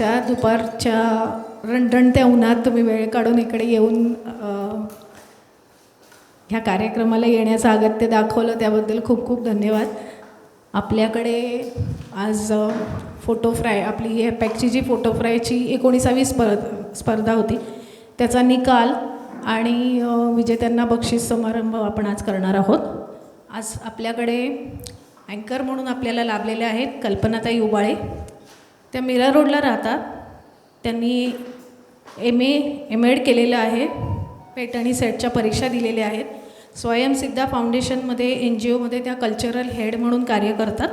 त्या दुपारच्या रणरणत्या उन्हात तुम्ही वेळ काढून इकडे येऊन ह्या कार्यक्रमाला येण्याचं अगत्य दाखवलं त्याबद्दल खूप खूप धन्यवाद. आपल्याकडे आज फोटो फ्राय आपली ही ॲपॅकची जी फोटो फ्रायची 19वी स्पर्धा होती त्याचा निकाल आणि विजेत्यांना बक्षीस समारंभ आपण आज करणार आहोत. आज आपल्याकडे अँकर म्हणून आपल्याला लाभलेले आहेत कल्पनाताई उबाळे. त्या मीरा रोडला राहतात. त्यांनी एम.एड केलेलं आहे. पेट आणि सेटच्या परीक्षा दिलेल्या आहेत. स्वयंसिद्धा फाउंडेशनमध्ये NGOमध्ये त्या कल्चरल हेड म्हणून कार्य करतात.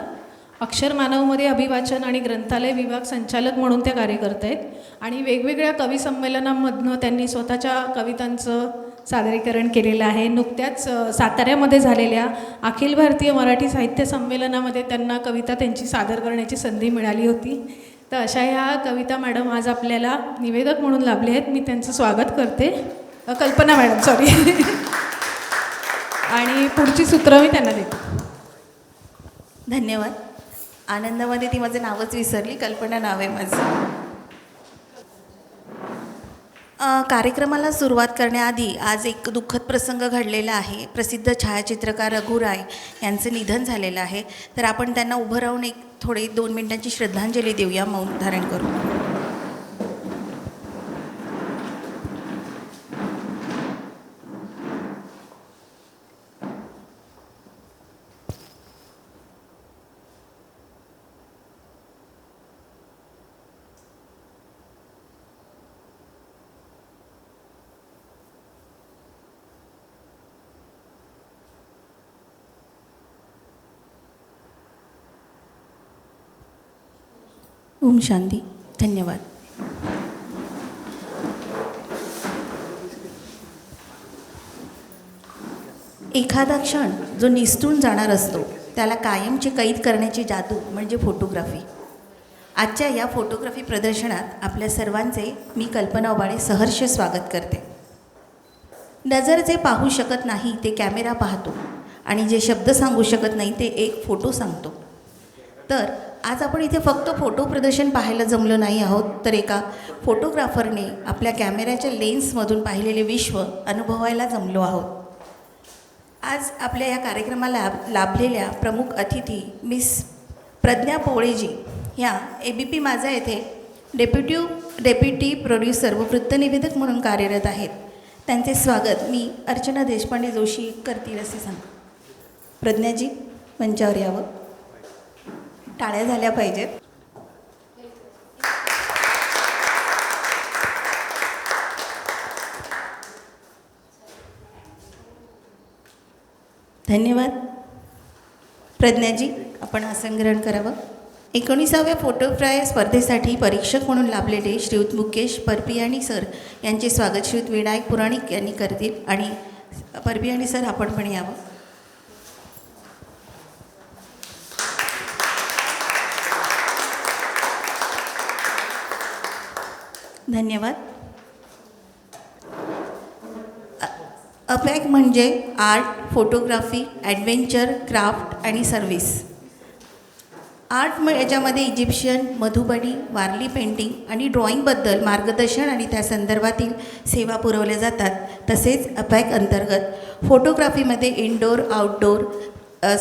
अक्षर मानवमध्ये अभिवाचन आणि ग्रंथालय विभाग संचालक म्हणून त्या कार्य करत आहेत. आणि वेगवेगळ्या कवी संमेलनांमधनं त्यांनी स्वतःच्या कवितांचं सादरीकरण केलेलं आहे. नुकत्याच साताऱ्यामध्ये झालेल्या अखिल भारतीय मराठी साहित्य संमेलनामध्ये त्यांना कविता त्यांची सादर करण्याची संधी मिळाली होती. तर अशा ह्या कविता मॅडम आज आपल्याला निवेदक म्हणून लाभले आहेत. मी त्यांचं स्वागत करते. कल्पना मॅडम सॉरी आणि पुढची सूत्र मी त्यांना देते. धन्यवाद. आनंदामध्ये ती माझं नावच विसरली. कल्पना नाव आहे माझं. कार्यक्रमाला सुरुवात करण्याआधी आज एक दुःखद प्रसंग घडलेला आहे. प्रसिद्ध छायाचित्रकार रघु राय यांचं निधन झालेलं आहे. तर आपण त्यांना उभं राहून एक थोडे 2 मिनिटांची श्रद्धांजली देऊया मौन धारण करू. ओम शांती. धन्यवाद. एखादा क्षण जो निसटून जाणार असतो त्याला कायमची कैद करण्याची जादू म्हणजे फोटोग्राफी. आजच्या या फोटोग्राफी प्रदर्शनात आपल्या सर्वांचे मी कल्पना उबाळे सहर्ष स्वागत करते. नजर जे पाहू शकत नाही ते कॅमेरा पाहतो आणि जे शब्द सांगू शकत नाही ते एक फोटो सांगतो. तर आज आपण इथे फक्त फोटो प्रदर्शन पाहायला जमलो नाही आहोत, तर एका फोटोग्राफरने आपल्या कॅमेऱ्याच्या लेन्समधून पाहिलेले विश्व अनुभवायला जमलो आहोत. आज आपल्या या कार्यक्रमाला लाभलेल्या प्रमुख अतिथी मिस प्रज्ञा पोळेजी ह्या ABP माझा येथे डेप्युटी प्रोड्युसर व वृत्तनिवेदक म्हणून कार्यरत आहेत. त्यांचे स्वागत मी अर्चना देशपांडे जोशी करतील असे सांगतो. प्रज्ञाजी मंचावर यावं. टाळ्या झाल्या पाहिजेत. धन्यवाद. प्रज्ञाजी आपण आसन ग्रहण करावं. 19व्या फोटो फ्राय स्पर्धेसाठी परीक्षक म्हणून लाभलेले श्रीयुत मुकेश परपियाणी सर यांचे स्वागत श्रीयुत विनायक पुराणिक यांनी करतील. आणि परपियाणी सर आपण पण यावं. धन्यवाद. अपॅक म्हणजे आर्ट, फोटोग्राफी, ॲडव्हेंचर, क्राफ्ट आणि सर्व्हिस. आर्ट याच्यामध्ये इजिप्शियन, मधुबनी, वारली पेंटिंग आणि ड्रॉइंगबद्दल मार्गदर्शन आणि त्या संदर्भातील सेवा पुरवल्या जातात. तसेच अपॅक अंतर्गत फोटोग्राफीमध्ये indoor, outdoor,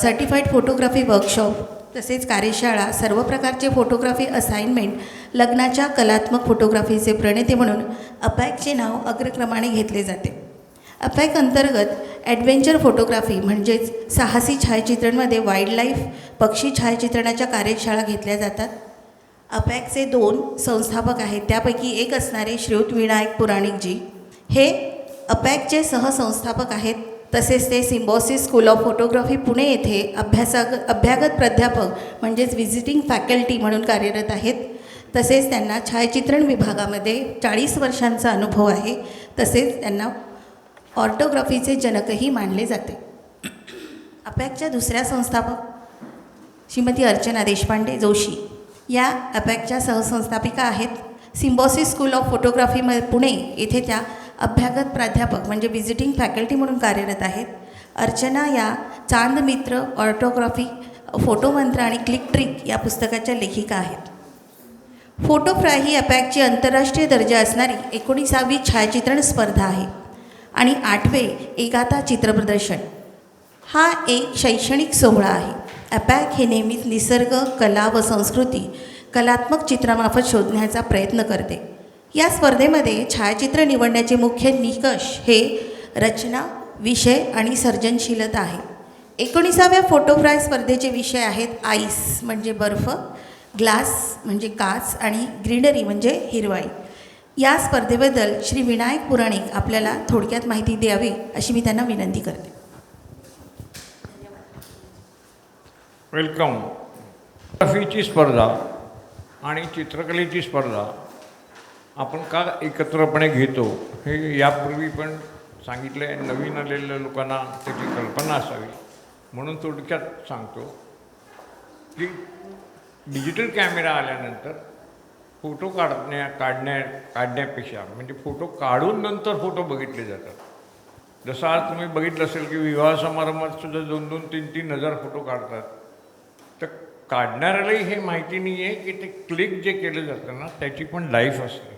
certified photography workshop तसेच कार्यशाळा, सर्व प्रकारचे फोटोग्राफी असाइनमेंट, लग्नाच्या कलात्मक फोटोग्राफीचे प्रणेते म्हणून अपॅकचे नाव अग्रक्रमाने घेतले जाते. अपॅक अंतर्गत ॲडव्हेंचर फोटोग्राफी म्हणजेच साहसी छायाचित्रणमध्ये वाईल्डलाईफ, पक्षी छायाचित्रणाच्या कार्यशाळा घेतल्या जातात. अपॅकचे 2 संस्थापक आहेत. त्यापैकी एक असणारे श्रीयुत विनायक पुराणिकजी हे अपॅकचे सहसंस्थापक आहेत. तसेच ते Symbiosis school of photography Pune येथे अभ्यागत प्राध्यापक म्हणजेच व्हिजिटिंग फॅकल्टी म्हणून कार्यरत आहेत. तसेच त्यांना छायाचित्रण विभागामध्ये 40 वर्षांचा अनुभव आहे. तसेच त्यांना ऑर्टोग्राफीचे जनकही मानले जाते. अपॅकच्या दुसऱ्या संस्थापक श्रीमती अर्चना देशपांडे जोशी या अपॅकच्या सहसंस्थापिका आहेत. Symbiosis school of photography Pune येथे त्या अभ्यागत प्राध्यापक म्हणजे व्हिजिटिंग फॅकल्टी म्हणून कार्यरत आहेत. अर्चना या चांद मित्र, ऑर्टोग्राफी, फोटोमंत्र आणि क्लिक ट्रिक या पुस्तकाच्या लेखिका आहेत. फोटोफ्राय ही अपॅकची आंतरराष्ट्रीय दर्जा असणारी 19वी छायाचित्रण स्पर्धा आहे आणि 8वे एगाथा चित्रप्रदर्शन. हा एक शैक्षणिक सोहळा आहे. अपॅक हे नेहमीच निसर्ग, कला व संस्कृती कलात्मक चित्रामार्फत शोधण्याचा प्रयत्न करते. या स्पर्धेमध्ये छायाचित्र निवडण्याचे मुख्य निकष हे रचना, विषय आणि सर्जनशीलता आहे. 19व्या फोटोफ्राय स्पर्धेचे विषय आहेत आईस म्हणजे बर्फ, ग्लास म्हणजे काच आणि ग्रीनरी म्हणजे हिरवाई. या स्पर्धेबद्दल श्री विनायक पुराणिक आपल्याला थोडक्यात माहिती द्यावी अशी मी त्यांना विनंती करते. वेलकम. फोटोग्राफीची स्पर्धा आणि चित्रकलेची स्पर्धा आपण का एकत्रपणे घेतो हे यापूर्वी पण सांगितलं आहे. नवीन आलेल्या लोकांना त्याची कल्पना असावी म्हणून थोडक्यात सांगतो की डिजिटल कॅमेरा आल्यानंतर फोटो काढण्यापेक्षा म्हणजे फोटो काढून नंतर फोटो बघितले जातात. जसं आज तुम्ही बघितलं असेल की विवाह समारंभात सुद्धा 2-2, 3-3 हजार फोटो काढतात. तर काढणाऱ्यालाही हे माहिती नाही आहे की ते क्लिक जे केलं जातं ना त्याची पण लाईफ असते.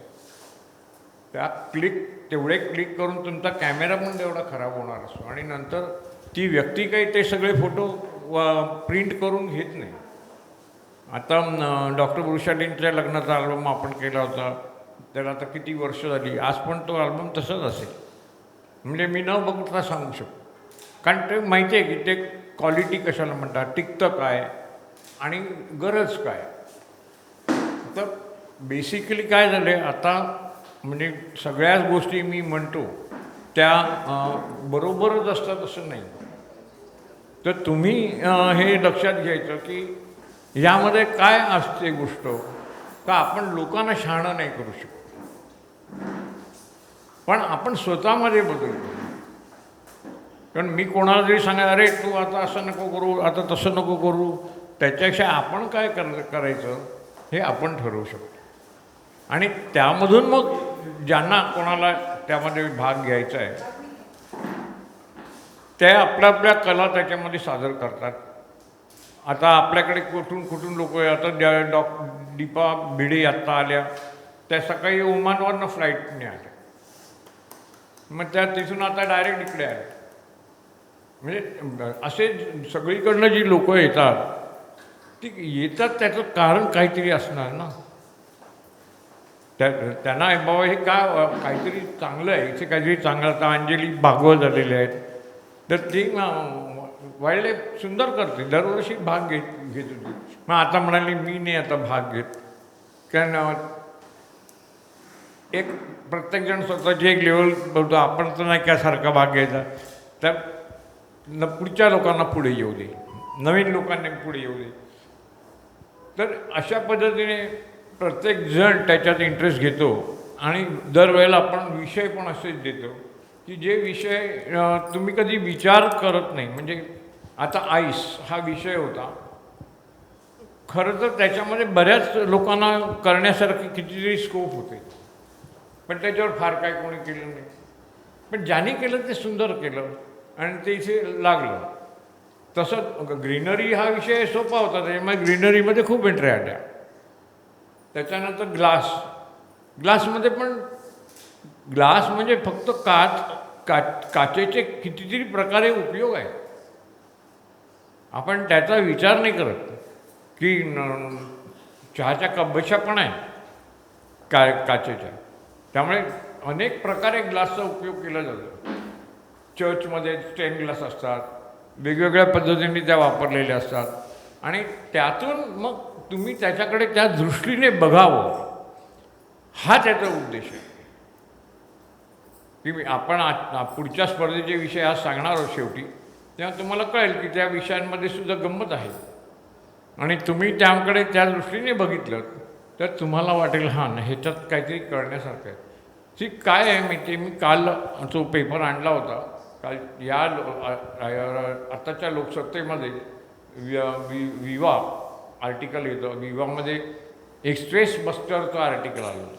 त्या तेवढे क्लिक करून तुमचा कॅमेरा पण तेवढा खराब होणार असतो आणि नंतर ती व्यक्ती काही ते सगळे फोटो प्रिंट करून घेत नाही. आता डॉक्टर वृषालींच्या लग्नाचा अल्बम आपण केला होता, त्याला आता किती वर्ष झाली, आज पण तो अल्बम तसंच असेल. म्हणजे मी न बघता सांगू शकतो, कारण ते माहिती आहे की ते क्वालिटी कशाला म्हणतात, टिकतं काय आणि गरज काय. तर बेसिकली काय झालं आहे आता, म्हणजे सगळ्याच गोष्टी मी म्हणतो त्या बरोबरच असतात असं नाही. तर तुम्ही हे लक्षात घ्यायचं की यामध्ये काय असते गोष्ट, का आपण लोकांना शहाणं नाही करू शकतो, पण आपण स्वतःमध्ये बदलतो. कारण मी कोणाला जरी सांगा अरे तू आता असं नको करू, आता तसं नको करू, त्याच्यापेक्षा आपण काय करायचं हे आपण ठरवू शकतो. आणि त्यामधून मग ज्यांना कोणाला त्यामध्ये भाग घ्यायचा आहे ते आपल्या आपल्या कला त्याच्यामध्ये सादर करतात. आता आपल्याकडे कुठून लोक आहे. आता दीपा भिडे आत्ता आल्या, त्या सकाळी ओमानवरनं फ्लाईटने आल्या, मग त्या तिथून आता डायरेक्ट इकडे आल्या. म्हणजे असे सगळीकडनं जी लोक येतात ती येतात त्याचं कारण काहीतरी असणार ना. त्यांना बाबा हे काहीतरी चांगलं आहे, इथे काहीतरी चांगलं. आता अंजली भागवत झालेले आहेत, तर ती वाईल्ड लाईफ सुंदर करते, दरवर्षी भाग घेत होती. मग आता म्हणाली मी नाही आता भाग घेत, कारण एक प्रत्येकजण स्वतःची एक लेवल बघतो. आपण तर नाही त्यासारखा भाग घ्यायचा, तर पुढच्या लोकांना पुढे येऊ दे, नवीन लोकांना पुढे येऊ दे. तर अशा पद्धतीने प्रत्येकजण त्याच्यात इंटरेस्ट घेतो आणि दरवेळेला आपण विषय पण असेच देतो की जे विषय तुम्ही कधी विचार करत नाही. म्हणजे आता आईस हा विषय होता, खरं तर त्याच्यामध्ये बऱ्याच लोकांना करण्यासारखे कितीतरी स्कोप होते, पण त्याच्यावर फार काय कोणी केलं नाही. पण ज्यांनी केलं ते सुंदर केलं आणि ते इथे लागलं. तसं ग्रीनरी हा विषय सोपा होता, त्याच्यामुळे ग्रीनरीमध्ये खूप एंट्री आल्या. त्याच्यानंतर ग्लासमध्ये पण ग्लास म्हणजे फक्त काचेचे कितीतरी प्रकारे उपयोग आहे. आपण त्याचा विचार नाही करत की चहाच्या कपबशा पण आहे काचेच्या. त्यामुळे अनेक प्रकारे ग्लासचा उपयोग केला जातो. चर्चमध्ये स्टेन ग्लास असतात, वेगवेगळ्या पद्धतीने त्या वापरलेल्या असतात आणि त्यातून मग तुम्ही त्याच्याकडे त्या दृष्टीने बघावं, हा त्याचा उद्देश आहे. की आपण पुढच्या स्पर्धेचे विषय आज सांगणार आहोत शेवटी, तेव्हा तुम्हाला कळेल की त्या विषयांमध्ये सुद्धा गंमत आहे आणि तुम्ही त्याकडे त्या दृष्टीने बघितलं तर तुम्हाला वाटेल हां ह्याच्यात काहीतरी कळण्यासारखं आहे. ती काय आहे माहिती आहे, मी काल तो पेपर आणला होता. काल या आत्ताच्या लोकसत्तेमध्ये विवा आर्टिकल येतं, विवामध्ये एक्सप्रेस बस्टरचं आर्टिकल आलं होतं.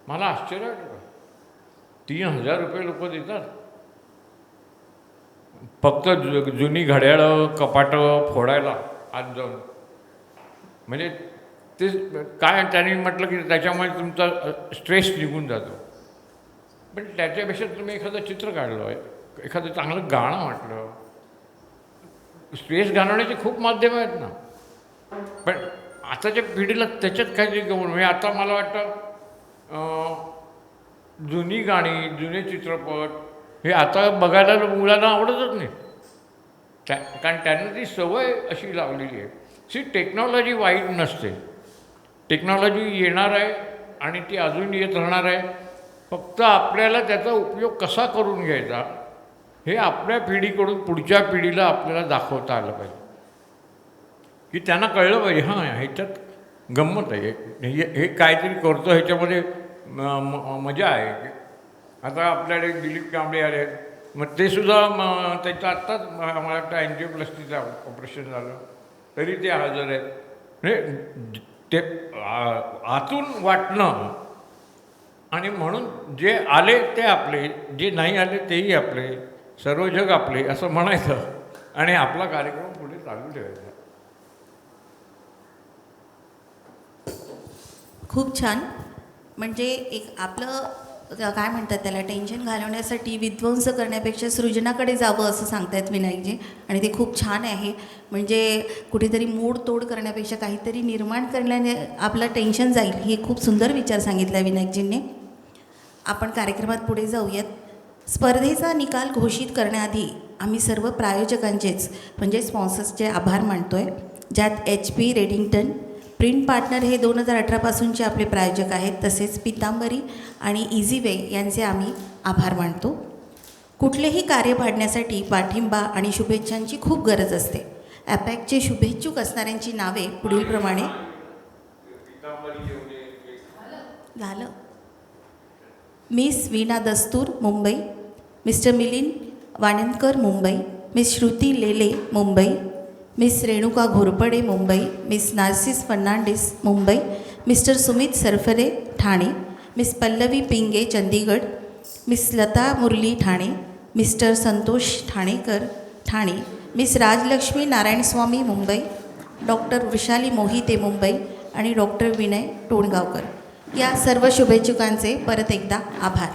मला आश्चर्य वाटलं, 3,000 रुपये लोक देतात फक्त जुनी घड्याळं कपाटं फोडायला आज जाऊन. म्हणजे ते काय त्यांनी म्हटलं की त्याच्यामुळे तुमचा स्ट्रेस निघून जातो. पण त्याच्यापेक्षा तुम्ही एखादं चित्र काढलं आहे, एखादं चांगलं गाणं म्हटलं, स्ट्रेस घालवण्याची खूप माध्यमं आहेत ना. पण आताच्या पिढीला त्याच्यात काही गमून म्हणजे आता मला वाटतं जुनी गाणी, जुने चित्रपट हे आता बघायला मुलांना आवडतच नाही. कारण त्यांना ती सवय अशी लागलेली आहे. टेक्नॉलॉजी वाईट नसते. टेक्नॉलॉजी येणार आहे आणि ती अजून येत राहणार आहे. फक्त आपल्याला त्याचा उपयोग कसा करून घ्यायचा हे आपल्या पिढीकडून पुढच्या पिढीला आपल्याला दाखवता आलं पाहिजे, की त्यांना कळलं पाहिजे हां ह्याच्यात गंमत आहे, हे काहीतरी करतो, ह्याच्यामध्ये मजा आहे. आता आपल्याकडे दिलीप कांबळे आले आहेत, मग ते सुद्धा त्याचं आत्ताच मला वाटतं अँजिओप्लास्टीचं ऑपरेशन झालं तरी ते हजर आहेत. म्हणजे ते आतून वाटणं आणि म्हणून जे आले ते आपले, जे नाही आले तेही आपले, सर्व जग आपले असं म्हणायचं आणि आपला कार्यक्रम पुढे चालू ठेवायचा. खूप छान. म्हणजे एक आपलं काय म्हणतात त्याला टेन्शन घालवण्यासाठी विध्वंस करण्यापेक्षा सृजनाकडे जावं असं सांगतायत विनायकजी, आणि ते खूप छान आहे. म्हणजे कुठेतरी मूड तोड करण्यापेक्षा काहीतरी निर्माण करण्याने आपलं टेन्शन जाईल, हे खूप सुंदर विचार सांगितला विनायकजींनी. आपण कार्यक्रमात पुढे जाऊयात. स्पर्धेचा निकाल घोषित करण्याआधी आम्ही सर्व प्रायोजकांचेच म्हणजे स्पॉन्सर्सचे आभार मानतो आहे, ज्यात HP रेडिंग्टन प्रिंट पार्टनर हे 2018पासूनचे आपले प्रायोजक आहेत. तसेच पितांबरी आणि इझीवे यांचे आम्ही आभार मानतो. कुठलेही कार्य पाडण्यासाठी पाठिंबा आणि शुभेच्छांची खूप गरज असते. ॲपॅकचे शुभेच्छुक असणाऱ्यांची नावे पुढीलप्रमाणे झालं. Miss Veena Dastur Mumbai, mister Milind Wanandkar Mumbai, miss Shruti Lele Mumbai, miss Renuka Ghorpade Mumbai, miss Narcis Fernandes Mumbai, mister Sumit Sarfare Thane, miss Pallavi Pinge Chandigarh, miss Lata Murali Thane, mister Santosh Thanekar Thane, miss Rajalakshmi Narayanaswamy Mumbai, doctor Vrushali Mohite Mumbai आणि डॉक्टर विनय टोणगावकर. या सर्व शुभेच्छुकांचे परत एकदा आभार.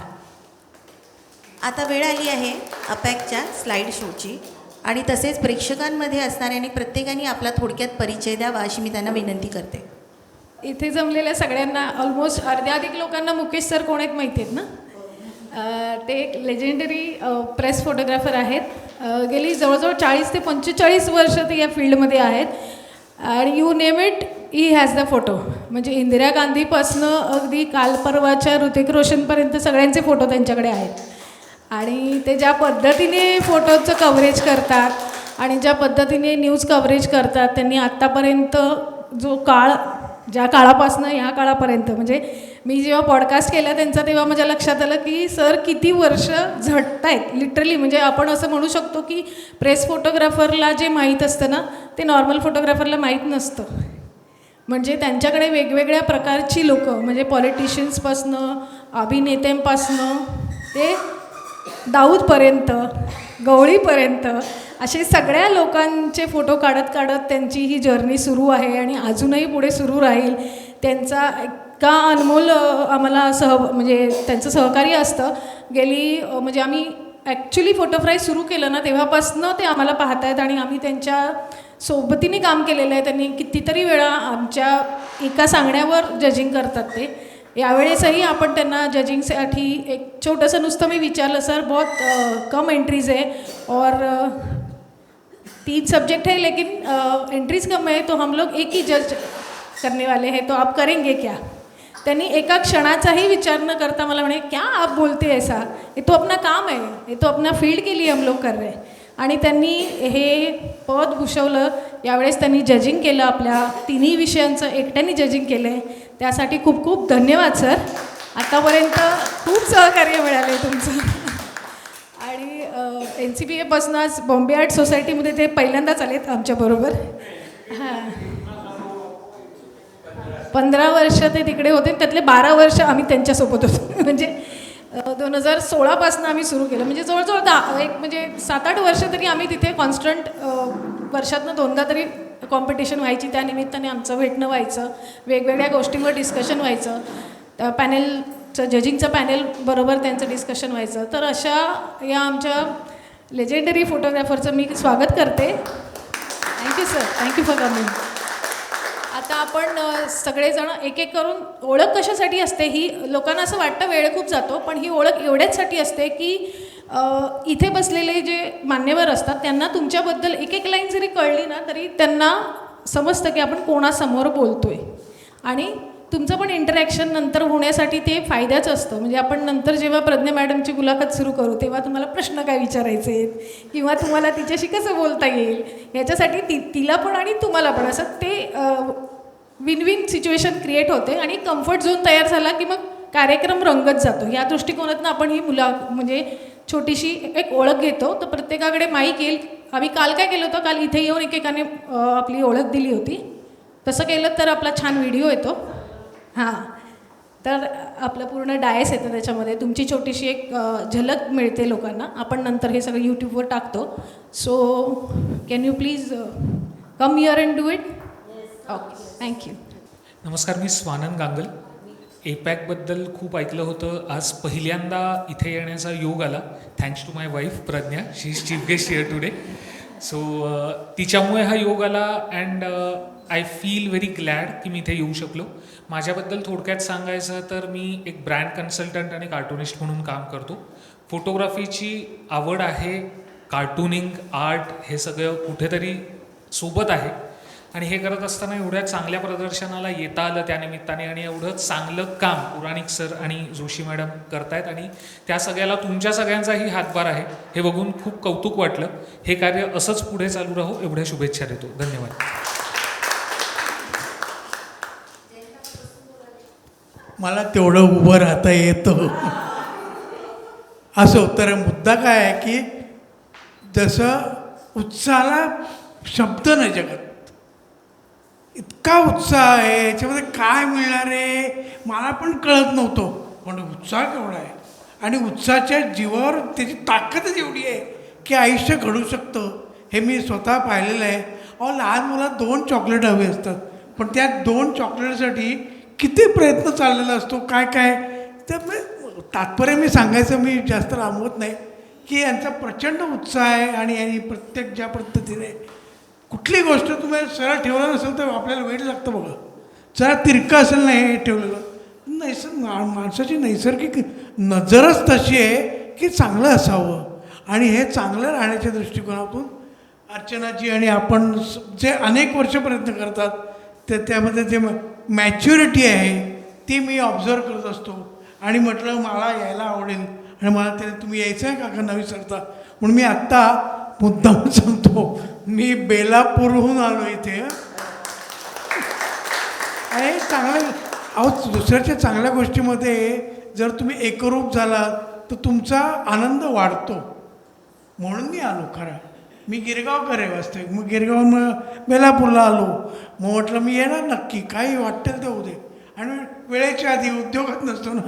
आता वेळ आली आहे अपॅकच्या स्लाईड शोची, आणि तसेच प्रेक्षकांमध्ये असणाऱ्यांनी प्रत्येकाने आपला थोडक्यात परिचय द्यावा अशी मी त्यांना विनंती करते. इथे जमलेल्या सगळ्यांना ऑलमोस्ट अर्ध्याधिक लोकांना मुकेश सर कोण आहेत माहिती आहेत ना. ते एक लेजेंडरी प्रेस फोटोग्राफर आहेत. गेली जवळजवळ 40 ते 45 वर्ष ते या फील्डमध्ये आहेत. आणि you name it he has the photo. म्हणजे इंदिरा गांधीपासनं अगदी कालपर्वाच्या ऋतिक रोशनपर्यंत सगळ्यांचे फोटो त्यांच्याकडे आहेत. आणि ते ज्या पद्धतीने फोटोचं कव्हरेज करतात आणि ज्या पद्धतीने न्यूज कव्हरेज करतात, त्यांनी आत्तापर्यंत जो काळ, ज्या काळापासनं ह्या काळापर्यंत, म्हणजे मी जेव्हा पॉडकास्ट केला त्यांचा तेव्हा माझ्या लक्षात आलं की सर किती वर्ष झटत आहेत लिटरली. म्हणजे आपण असं म्हणू शकतो की प्रेस फोटोग्राफरला जे माहीत असतं ना ते नॉर्मल फोटोग्राफरला माहीत नसतं. म्हणजे त्यांच्याकडे वेगवेगळ्या प्रकारची लोकं, म्हणजे पॉलिटिशियन्सपासनं, अभिनेत्यांपासनं ते दाऊदपर्यंत, गवळीपर्यंत असे सगळ्या लोकांचे फोटो काढत काढत त्यांची ही जर्नी सुरू आहे आणि अजूनही पुढे सुरू राहील. त्यांचा इतका अनमोल आम्हाला म्हणजे त्यांचं सहकार्य असतं. गेली म्हणजे आम्ही ॲक्च्युली फोटोफ्राय सुरू केलं ना तेव्हापासनं ते आम्हाला पाहत आहेत आणि आम्ही त्यांच्या सोबतीने काम केलेलं आहे. त्यांनी कितीतरी वेळा आमच्या एका सांगण्यावर जजिंग करतात ते. यावेळेसही आपण त्यांना जजिंगसाठी एक छोटंसं नुसतं मी विचारलं, सर बहुत कम एंट्रीज है और 3 सब्जेक्ट है लेकिन एंट्रीज कम है, तो हम लोग एक ही जज करने वाले हैं, तो आप करेंगे क्या. त्यांनी एका क्षणाचाही विचार न करता मला म्हणे क्या आप बोलते ऐसा, ये तो अपना काम है, ये तो अपना फील्ड के लिए हम लोग कर रहे हैं. आणि त्यांनी हे पद भूषवलं. यावेळेस त्यांनी जजिंग केलं, आपल्या तिन्ही विषयांचं एकट्याने जजिंग केलं आहे. त्यासाठी खूप खूप धन्यवाद सर. आतापर्यंत खूप सहकार्य मिळालं आहे तुमचं. आणि NCBAपासून आज बॉम्बे आर्ट सोसायटीमध्ये ते पहिल्यांदाच आलेत आमच्याबरोबर. हां, 15 वर्ष ते तिकडे होते, त्यातले 12 वर्ष आम्ही त्यांच्यासोबत होतो. म्हणजे 2016पासून आम्ही सुरू केलं. म्हणजे जवळजवळ 7-8 वर्ष तरी आम्ही तिथे कॉन्स्टंट वर्षातनं 2दा तरी कॉम्पिटिशन व्हायची, त्या निमित्ताने आमचं भेटणं व्हायचं, वेगवेगळ्या गोष्टींवर डिस्कशन व्हायचं, त्या पॅनेलचं जजिंगचं पॅनेल बरोबर त्यांचं डिस्कशन व्हायचं. तर अशा या आमच्या लेजेंडरी फोटोग्राफरचं मी स्वागत करते. Thank you sir, thank you for coming. आता आपण सगळेजण एक एक करून, ओळख कशासाठी असते ही, लोकांना असं वाटतं वेळ खूप जातो, पण ही ओळख एवढ्याचसाठी असते की इथे बसलेले जे मान्यवर असतात त्यांना तुमच्याबद्दल एक एक लाईन जरी कळली ना तरी त्यांना समजतं की आपण कोणासमोर बोलतोय. आणि तुमचं पण इंटरॅक्शन नंतर होण्यासाठी ते फायद्याचं असतं. म्हणजे आपण नंतर जेव्हा प्रज्ञा मॅडमची मुलाखत सुरू करू तेव्हा तुम्हाला प्रश्न काय विचारायचे आहेत किंवा तुम्हाला तिच्याशी कसं बोलता येईल याच्यासाठी तिला पण आणि तुम्हाला पण असं ते विन विन सिच्युएशन क्रिएट होते आणि कम्फर्ट झोन तयार झाला की मग कार्यक्रम रंगत जातो. या दृष्टिकोनातून आपण ही म्हणजे छोटीशी एक ओळख घेतो. तर प्रत्येकाकडे माईक येईल. आम्ही काल काय केलं होतं, काल इथे येऊन एकेकाने आपली ओळख दिली होती. तसं केलं तर आपला छान व्हिडिओ येतो. हां, तर आपलं पूर्ण डायस येतं त्याच्यामध्ये, तुमची छोटीशी एक झलक मिळते लोकांना. आपण नंतर हे सगळं यूट्यूबवर टाकतो. So can you please come here and do it? Okay, thank you. नमस्कार, मी स्वानंद गांगल. एपॅकबद्दल खूप ऐकलं होतं. आज पहिल्यांदा इथे येण्याचा योग आला, thanks to my wife Pragya. She is chief guest here today. So तिच्यामुळे हा योग आला and I feel very glad की मी इथे येऊ शकलो. माझ्याबद्दल थोडक्यात सांगायचं तर मी एक ब्रँड कन्सल्टंट आणि कार्टुनिस्ट म्हणून काम करतो. फोटोग्राफीची आवड आहे, कार्टुनिंग, आर्ट हे सगळं कुठेतरी सोबत आहे. आणि हे करत असताना एवढ्या चांगल्या प्रदर्शनाला येता आलं त्यानिमित्ताने, आणि एवढं चांगलं काम पुराणिक सर आणि जोशी मॅडम करतायत आणि त्या सगळ्याला तुमच्या सगळ्यांचाही हातभार आहे हे बघून खूप कौतुक वाटलं. हे कार्य असंच पुढे चालू राहो एवढ्या शुभेच्छा देतो. धन्यवाद. मला तेवढं उभं राहता येतं असं. तर मुद्दा काय आहे की जसं उत्साहाला शब्द नाही जगात, इतका उत्साह आहे, याच्यामध्ये काय मिळणार आहे मला पण कळत नव्हतं, पण उत्साह केवढा आहे. आणि उत्साहाच्या जीवावर त्याची ताकदच एवढी आहे की आयुष्य घडू शकतं हे मी स्वतः पाहिलेलं आहे. लहान मुलात 2 चॉकलेट हवे असतात, पण त्या 2 चॉकलेटसाठी किती प्रयत्न चाललेला असतो, काय काय. तर तात्पर्य मी सांगायचं, मी जास्त लांबवत नाही, की यांचा प्रचंड उत्साह आहे. आणि यांनी प्रत्येक ज्या पद्धतीने कुठली गोष्ट तुम्ही सरळ ठेवलं नसेल तर आपल्याला वेळ लागतं बघा. जरा तिरकं असेल नाही हे ठेवलेलं, माणसाची नैसर्गिक नजरच तशी आहे की चांगलं असावं. आणि हे चांगलं राहण्याच्या दृष्टिकोनातून अर्चनाजी आणि आपण जे अनेक वर्ष प्रयत्न करतात ते त्यामध्ये जे मॅच्युरिटी आहे ती मी ऑब्झर्व करत असतो. आणि म्हटलं मला यायला आवडेल आणि मला ते तुम्ही यायचं आहे का न विसरता, म्हणून मी आत्ता मुद्दाम सांगतो, मी बेलापूरहून आलो इथे. आणि चांगलं दुसऱ्याच्या चांगल्या गोष्टीमध्ये जर तुम्ही एकरूप झालात तर तुमचा आनंद वाढतो. म्हणून मी आलो. खरं मी गिरगावकर आहे वास्तविक, मग गिरगावून बेलापूरला आलो. मग म्हटलं मी येणार नक्की, काही वाटेल ते होऊ दे. आणि वेळेच्या आधी उद्योगात नसतो ना,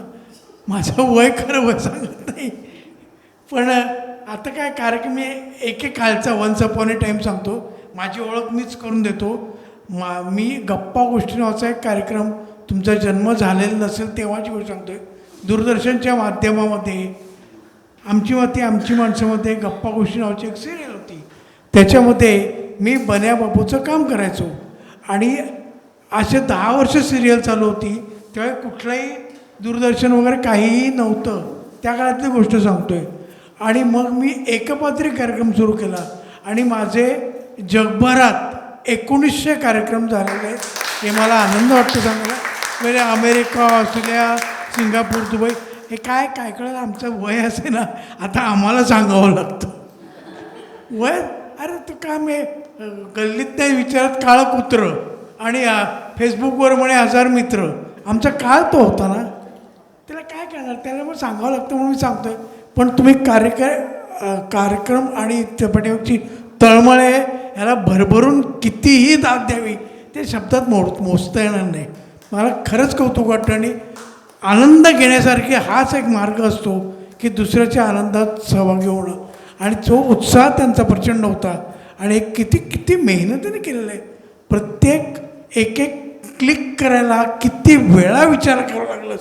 माझं वय खरं वय सांगत नाही, पण आता काय कार्यक्रम मी एक कालचा वन्स अपॉन ए टाईम सांगतो. माझी ओळख मीच करून देतो. मी गप्पा गोष्टी नावाचा एक कार्यक्रम, तुमचा जन्म झालेला नसेल तेव्हाची गोष्ट सांगतो आहे, दूरदर्शनच्या माध्यमामध्ये आमची माणसामध्ये गप्पा गोष्टी नावाची एक सिरियल होती. त्याच्यामध्ये मी बन्या बापूचं काम करायचो. आणि असे 10 वर्ष सिरियल चालू होती. तेव्हा कुठलंही दूरदर्शन वगैरे काहीही नव्हतं, त्या काळातली गोष्ट सांगतो आहे. आणि मग मी एकपात्री कार्यक्रम सुरू केला आणि माझे जगभरात 1900 कार्यक्रम झालेले आहेत. हे मला आनंद वाटतो सांगायला. म्हणजे अमेरिका, ऑस्ट्रेलिया, सिंगापूर, दुबई, हे काय काय कळलं आमचं वय असे ना, आता आम्हाला सांगावं लागतं वय. अरे तू का मी गल्लीत नाही विचारत काळं कुत्रं आणि फेसबुकवर म्हणे 1000 मित्र. आमचा काळ तो होता ना, त्याला काय करणार, त्याला मग सांगावं लागतं म्हणून मी सांगतो आहे. पण तुम्ही कार्यक्रम आणि त्यापाठीमागची तळमळे ह्याला भरभरून कितीही दाद द्यावी ते शब्दात मोजता येणार नाही. मला खरंच कौतुक वाटतं. आणि आनंद घेण्यासारखे हाच एक मार्ग असतो की दुसऱ्याच्या आनंदात सहभागी होणं. आणि जो उत्साह त्यांचा प्रचंड होता आणि किती मेहनतीने केलेलं आहे. प्रत्येक एक क्लिक करायला किती वेळा विचार करावा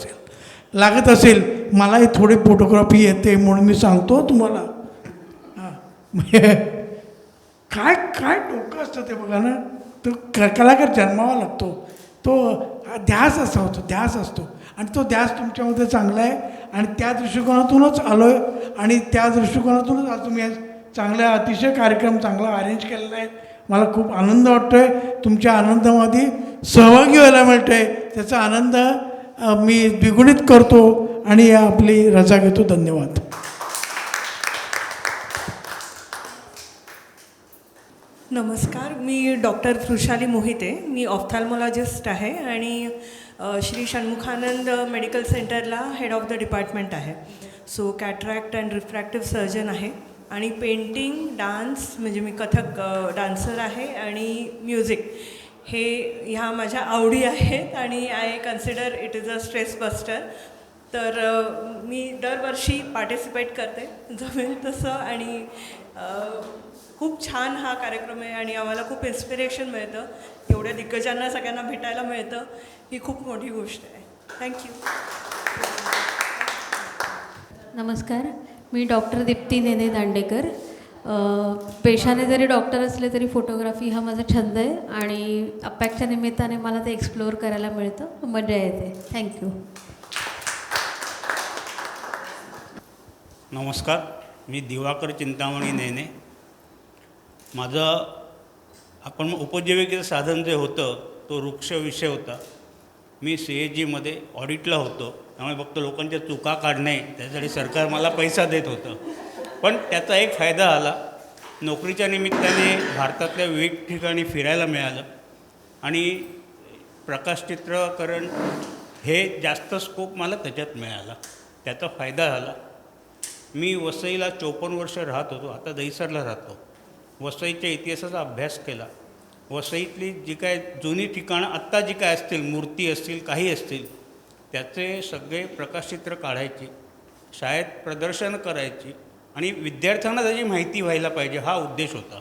लागत असेल. मलाही थोडी फोटोग्राफी येते म्हणून मी सांगतो तुम्हाला. हां म्हणजे काय काय डोकं असतं ते बघा ना. तो कलाकार जन्मावा लागतो. तो ध्यास असा होतो, ध्यास असतो आणि तो ध्यास तुमच्यामध्ये चांगला आहे आणि त्या दृष्टिकोनातूनच आलो आहे आणि त्या दृष्टिकोनातूनच आज तुम्ही आज चांगला अतिशय कार्यक्रम चांगला अरेंज केलेला आहे. मला खूप आनंद वाटतो आहे. तुमच्या आनंदामध्ये सहभागी व्हायला मिळतो आहे. त्याचा आनंद मी द्विगुणित करतो आणि आपली रजा घेतो. धन्यवाद. नमस्कार, मी डॉक्टर वृषाली मोहिते. मी ऑफ्थॅल्मॉलॉजिस्ट आहे आणि श्री षण्मुखानंद मेडिकल सेंटरला हेड ऑफ द डिपार्टमेंट आहे. So cataract and refractive surgeon आहे आणि पेंटिंग, डान्स म्हणजे मी कथक डान्सर आहे आणि म्युझिक हे ह्या माझ्या आवडी आहेत आणि I consider it is a stress buster. तर मी दरवर्षी पार्टिसिपेट करते जमेल तसं आणि खूप छान हा कार्यक्रम आहे आणि आम्हाला खूप इन्स्पिरेशन मिळतं. एवढ्या दिग्गजांना सगळ्यांना भेटायला मिळतं, ही खूप मोठी गोष्ट आहे. थँक्यू. नमस्कार, मी डॉक्टर दीप्ती नेने दांडेकर. पेशाने जरी डॉक्टर असले तरी फोटोग्राफी हा माझा छंद आहे आणि अपॅकच्या निमित्ताने मला ते एक्सप्लोअर करायला मिळतं, मजा येते. थँक्यू. नमस्कार, मी दिवाकर चिंतामणी नेने. माझं आपण उपजीविकेचं साधन जे होतं तो वृक्ष विषय होता. मी CAGमध्ये ऑडिटला होतो, त्यामुळे फक्त लोकांच्या चुका काढणे त्यासाठी सरकार मला पैसा देत होतं. पण त्याचा एक फायदा आला, नोकरीच्या निमित्ताने भारतातल्या विविध ठिकाणी फिरायला मिळालं आणि प्रकाशचित्रकरण हे जास्त स्कोप मला त्याच्यात मिळाला. त्याचा फायदा झाला. मी वसईला 54 वर्ष राहत होतो, आता दहिसरला राहतो. वसईच्या इतिहासाचा अभ्यास केला. वसईतली जी काय जुनी ठिकाणं आत्ता जी काय असतील, मूर्ती असतील, काही असतील, त्याचे सगळे प्रकाशचित्र काढायची, शाळेत प्रदर्शन करायची आणि विद्यार्थ्यांना त्याची माहिती व्हायला पाहिजे हा उद्देश होता.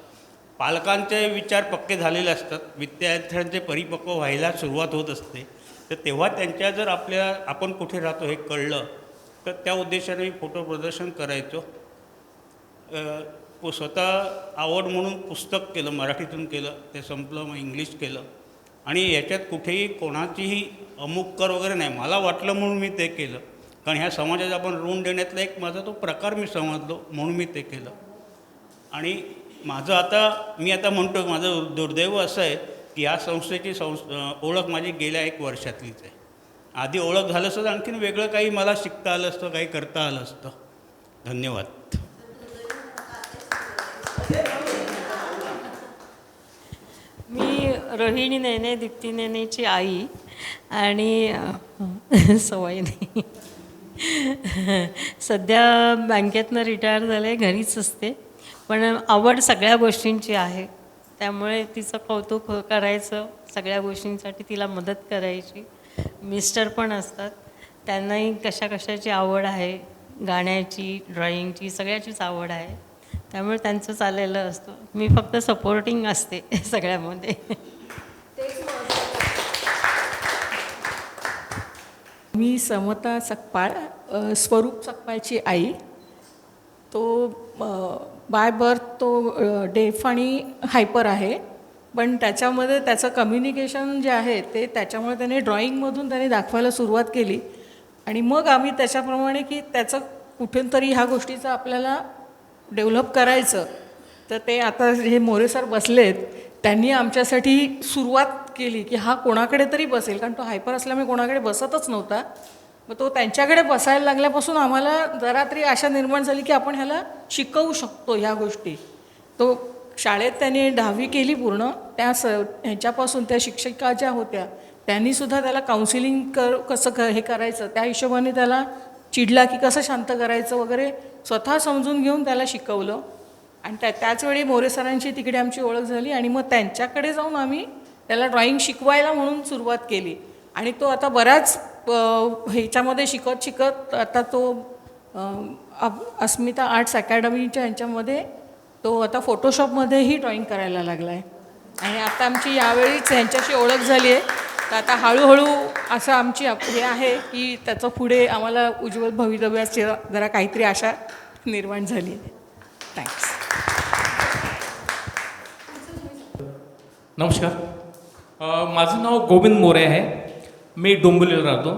पालकांचे विचार पक्के झालेले असतात, विद्यार्थ्यांचे परिपक्व व्हायला सुरुवात होत असते. तर तेव्हा त्यांच्या जर आपण कुठे राहतो हे कळलं तर त्या उद्देशाने मी फोटो प्रदर्शन करायचो. स्वतः आवड म्हणून पुस्तक केलं, मराठीतून केलं, ते संपलं, मग इंग्लिश केलं आणि याच्यात कुठेही कोणाचीही अमुक कर वगैरे नाही. मला वाटलं म्हणून मी ते केलं, कारण ह्या समाजात आपण ऋण देण्यातला एक माझा तो प्रकार मी समजलो म्हणून मी ते केलं. आणि मी आता म्हणतो माझं दुर्दैव असं आहे की या संस्थेची ओळख माझी गेल्या 1 वर्षातलीच आहे. आधी ओळख झालं असतं तर आणखीन वेगळं काही मला शिकता आलं असतं, काही करता आलं असतं. धन्यवाद. मी रोहिणी नेने, दीप्ती नेनेची आई आणि सवय नाही. सध्या बँकेतनं रिटायर झाले, घरीच असते. पण आवड सगळ्या गोष्टींची आहे, त्यामुळे तिचं कौतुक करायचं, सगळ्या गोष्टींसाठी तिला मदत करायची. मिस्टर पण असतात, त्यांनाही कशाची आवड आहे, गाण्याची, ड्रॉइंगची, सगळ्याचीच आवड आहे. त्यामुळे त्यांचं चाललेलं असतं, मी फक्त सपोर्टिंग असते सगळ्यामध्ये. मी समता सकपाळ, स्वरूप सकपाळची आई. तो बाय बर्थ तो डेफ आणि हायपर आहे, पण त्याच्यामध्ये त्याचं कम्युनिकेशन जे आहे ते त्याच्यामुळे त्याने ड्रॉइंगमधून त्याने दाखवायला सुरुवात केली आणि मग आम्ही त्याच्याप्रमाणे की त्याचं कुठून तरी ह्या गोष्टीचं आपल्याला डेव्हलप करायचं. तर ते आता हे मोरे सर बसलेत, त्यांनी आमच्यासाठी सुरुवात केली की हा कोणाकडे तरी बसेल, कारण तो हायपर असल्यामुळे कोणाकडे बसतच नव्हता. मग तो त्यांच्याकडे बसायला लागल्यापासून आम्हाला जरा तरी आशा निर्माण झाली की आपण ह्याला शिकवू शकतो ह्या गोष्टी. तो शाळेत त्याने 10वी केली पूर्ण. ह्याच्यापासून त्या शिक्षिका ज्या होत्या त्यांनीसुद्धा त्याला काउन्सिलिंग कसं हे करायचं त्या हिशोबाने त्याला चिडला की कसं शांत करायचं वगैरे स्वतः समजून घेऊन त्याला शिकवलं. आणि त्याचवेळी मोरे सरांची तिकडे आमची ओळख झाली आणि मग त्यांच्याकडे जाऊन आम्ही त्याला ड्रॉइंग शिकवायला म्हणून सुरुवात केली. आणि तो आता बऱ्याच ह्याच्यामध्ये शिकत आता तो अस्मिता आर्ट्स अकॅडमीच्या ह्याच्यामध्ये तो आता फोटोशॉपमध्येही ड्रॉइंग करायला लागला आहे. आणि आता आमची यावेळीच ह्यांच्याशी ओळख झाली आहे, तर आता हळूहळू असं आमची हे आहे की त्याचं पुढे आम्हाला उज्ज्वल भवितव्याची जरा काहीतरी आशा निर्माण झाली आहे. थँक्स. नमस्कार. माझं नाव गोविंद मोरे आहे. मी डोंबिवलीला राहतो.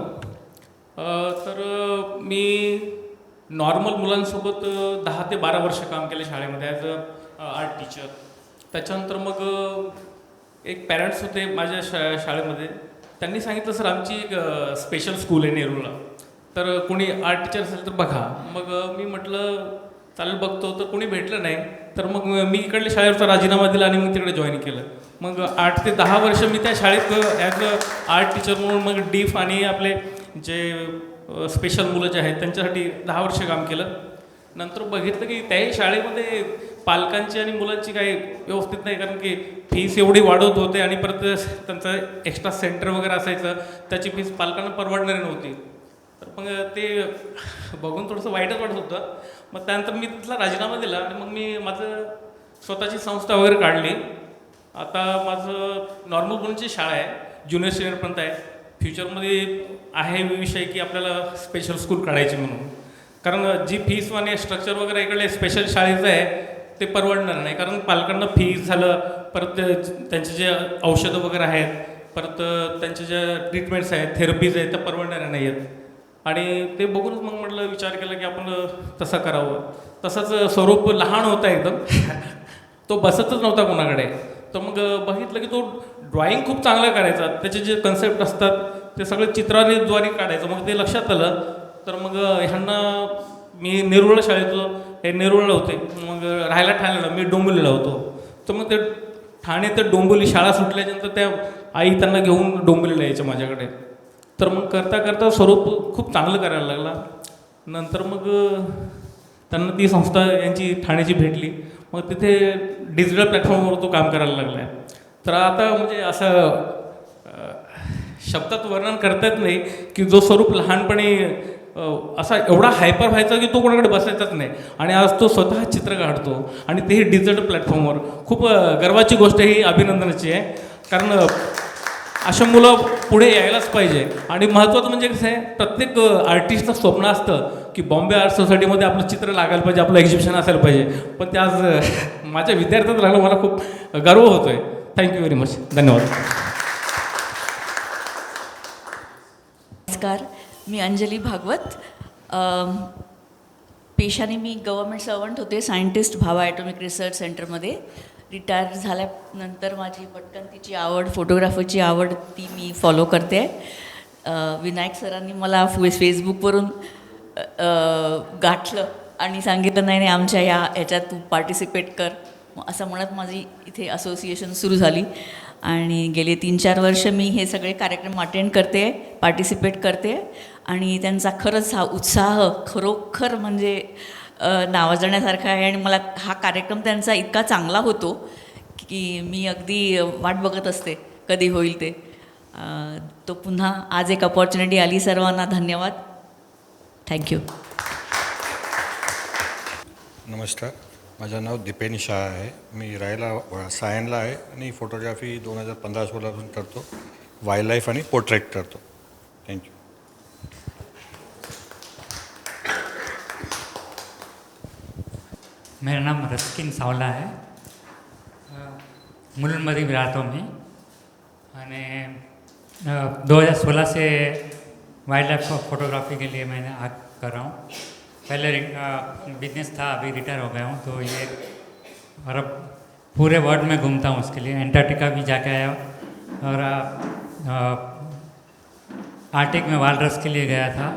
तर मी नॉर्मल मुलांसोबत 10 ते 12 वर्ष काम केले शाळेमध्ये ॲज अ आर्ट टीचर. त्याच्यानंतर मग एक पॅरेंट्स होते माझ्या शाळेमध्ये. त्यांनी सांगितलं सर आमची एक स्पेशल स्कूल आहे नेरूळला, तर कोणी आर्ट टीचर असेल तर बघा. मग मी म्हटलं चालेल बघतो. तर कोणी भेटलं नाही, तर मग मी इकडल्या शाळेवरचा राजीनामा दिला आणि मग तिकडे जॉईन केलं. मग 8 ते 10 वर्ष मी त्या शाळेत ॲज अ आर्ट टीचर म्हणून मग डीफ आणि आपले जे स्पेशल मुलं जे आहेत त्यांच्यासाठी 10 वर्ष काम केलं. नंतर बघितलं की त्याही शाळेमध्ये पालकांची आणि मुलांची काही व्यवस्थित नाही, कारण की फीस एवढी वाढवत होते आणि परत त्यांचं एक्स्ट्रा सेंटर वगैरे असायचं, त्याची फीस पालकांना परवडणारी नव्हती. तर मग ते बघून थोडंसं वाईटच वाटत होतं. मग त्यानंतर मी तिथला राजीनामा दिला आणि मग मी माझं स्वतःची संस्था वगैरे काढली. आता माझं नॉर्मल मुलांची शाळा आहे, ज्युनियर सिनियरपर्यंत आहे. फ्युचरमध्ये आहे विषय की आपल्याला स्पेशल स्कूल काढायची म्हणून, कारण जी फीस आणि स्ट्रक्चर वगैरे इकडे स्पेशल शाळेचं आहे ते परवडणार नाही, कारण पालकांना फीस झालं, परत त्यांचे जे औषधं वगैरे आहेत, परत त्यांच्या ज्या ट्रीटमेंट्स आहेत, थेरपीज आहेत, त्या परवडणाऱ्या नाही आहेत. आणि ते बघूनच मग म्हटलं विचार केला की आपण तसं करावं. तसंच स्वरूप लहान होता एकदम तो बसतच नव्हता कोणाकडे. तर मग बघितलं की तो ड्रॉइंग खूप चांगला करायचा, त्याचे जे कन्सेप्ट असतात ते सगळे चित्राद्वारे काढायचं. मग ते लक्षात आलं, तर मग ह्यांना मी नेरूळ शाळेत होतो, हे नेरूळला होते, मग राहायला ठाण्याला, मी डोंबिवलीला होतो. तर मग ते ठाणे ते डोंबिवली शाळा सुटल्यानंतर त्या आई त्यांना घेऊन डोंबिवलीला यायच्या माझ्याकडे. तर मग करता करता स्वरूप खूप चांगलं करायला लागला. नंतर मग त्यांना ती संस्था यांची ठाण्याची भेटली, मग तिथे डिजिटल प्लॅटफॉर्मवर तो काम करायला लागला आहे. तर आता म्हणजे असं शब्दात वर्णन करता येत नाही की जो स्वरूप लहानपणी असा एवढा हायपर व्हायचा की तो कोणाकडे बसायचाच नाही, आणि आज तो स्वतः चित्र काढतो आणि तेही डिजिटल प्लॅटफॉर्मवर. खूप गर्वाची गोष्ट ही अभिनंदनाची आहे, कारण अशा मुलं पुढे यायलाच पाहिजे. आणि महत्त्वाचं म्हणजे कसं आहे, प्रत्येक आर्टिस्टचं स्वप्न असतं की बॉम्बे आर्ट सोसायटीमध्ये आपलं चित्र लागायला पाहिजे, आपलं एक्झिबिशन असायला पाहिजे. पण ते आज माझ्या विद्यार्थ्यात लागलं, मला खूप गर्व होतो आहे. Thank you very much. धन्यवाद. नमस्कार, मी अंजली भागवत. पेशाने मी गव्हर्मेंट सर्वंट होते, सायंटिस्ट भाभा ॲटॉमिक रिसर्च सेंटरमध्ये. रिटायर झाल्यानंतर माझी पटकन तिची आवड, फोटोग्राफीची आवड, ती मी फॉलो करते. विनायक सरांनी मला फेसबुकवरून गाठलं आणि सांगितलं नाही आमच्या ह्याच्यात तू पार्टिसिपेट कर, असं म्हणत माझी इथे असोसिएशन सुरू झाली. आणि गेले 3-4 वर्ष मी हे सगळे कार्यक्रम अटेंड करते, पार्टिसिपेट करते. आणि त्यांचा खरंच हा उत्साह खरोखर म्हणजे नावाजण्यासारखा आहे. आणि मला हा कार्यक्रम त्यांचा इतका चांगला होतो की मी अगदी वाट बघत असते कधी होईल ते. तो पुन्हा आज एक अपॉर्च्युनिटी आली. सर्वांना धन्यवाद. थँक्यू. नमस्कार, माझं नाव दीपेन शाह आहे. मी राहायला सायनला आहे आणि फोटोग्राफी 2015-16पासून करतो. वाईल्ड लाईफ आणि पोर्ट्रेट करतो. थँक्यू. मेरा नाम रस्किन सावला है. मुलुंडमध्ये रहता हूँ मैं. और 2016 से वाइल्ड लाइफ फोटोग्राफी के लिए मैंने आग कर रहा हूँ. पहले बिजनेस था, अभी रिटायर हो गया हूँ. तो ये और अब पूरे वर्ल्ड में घूमता हूँ उसके लिए. एंटार्क्टिका भी जाके आया और आर्टिक में वालरस के लिए गया था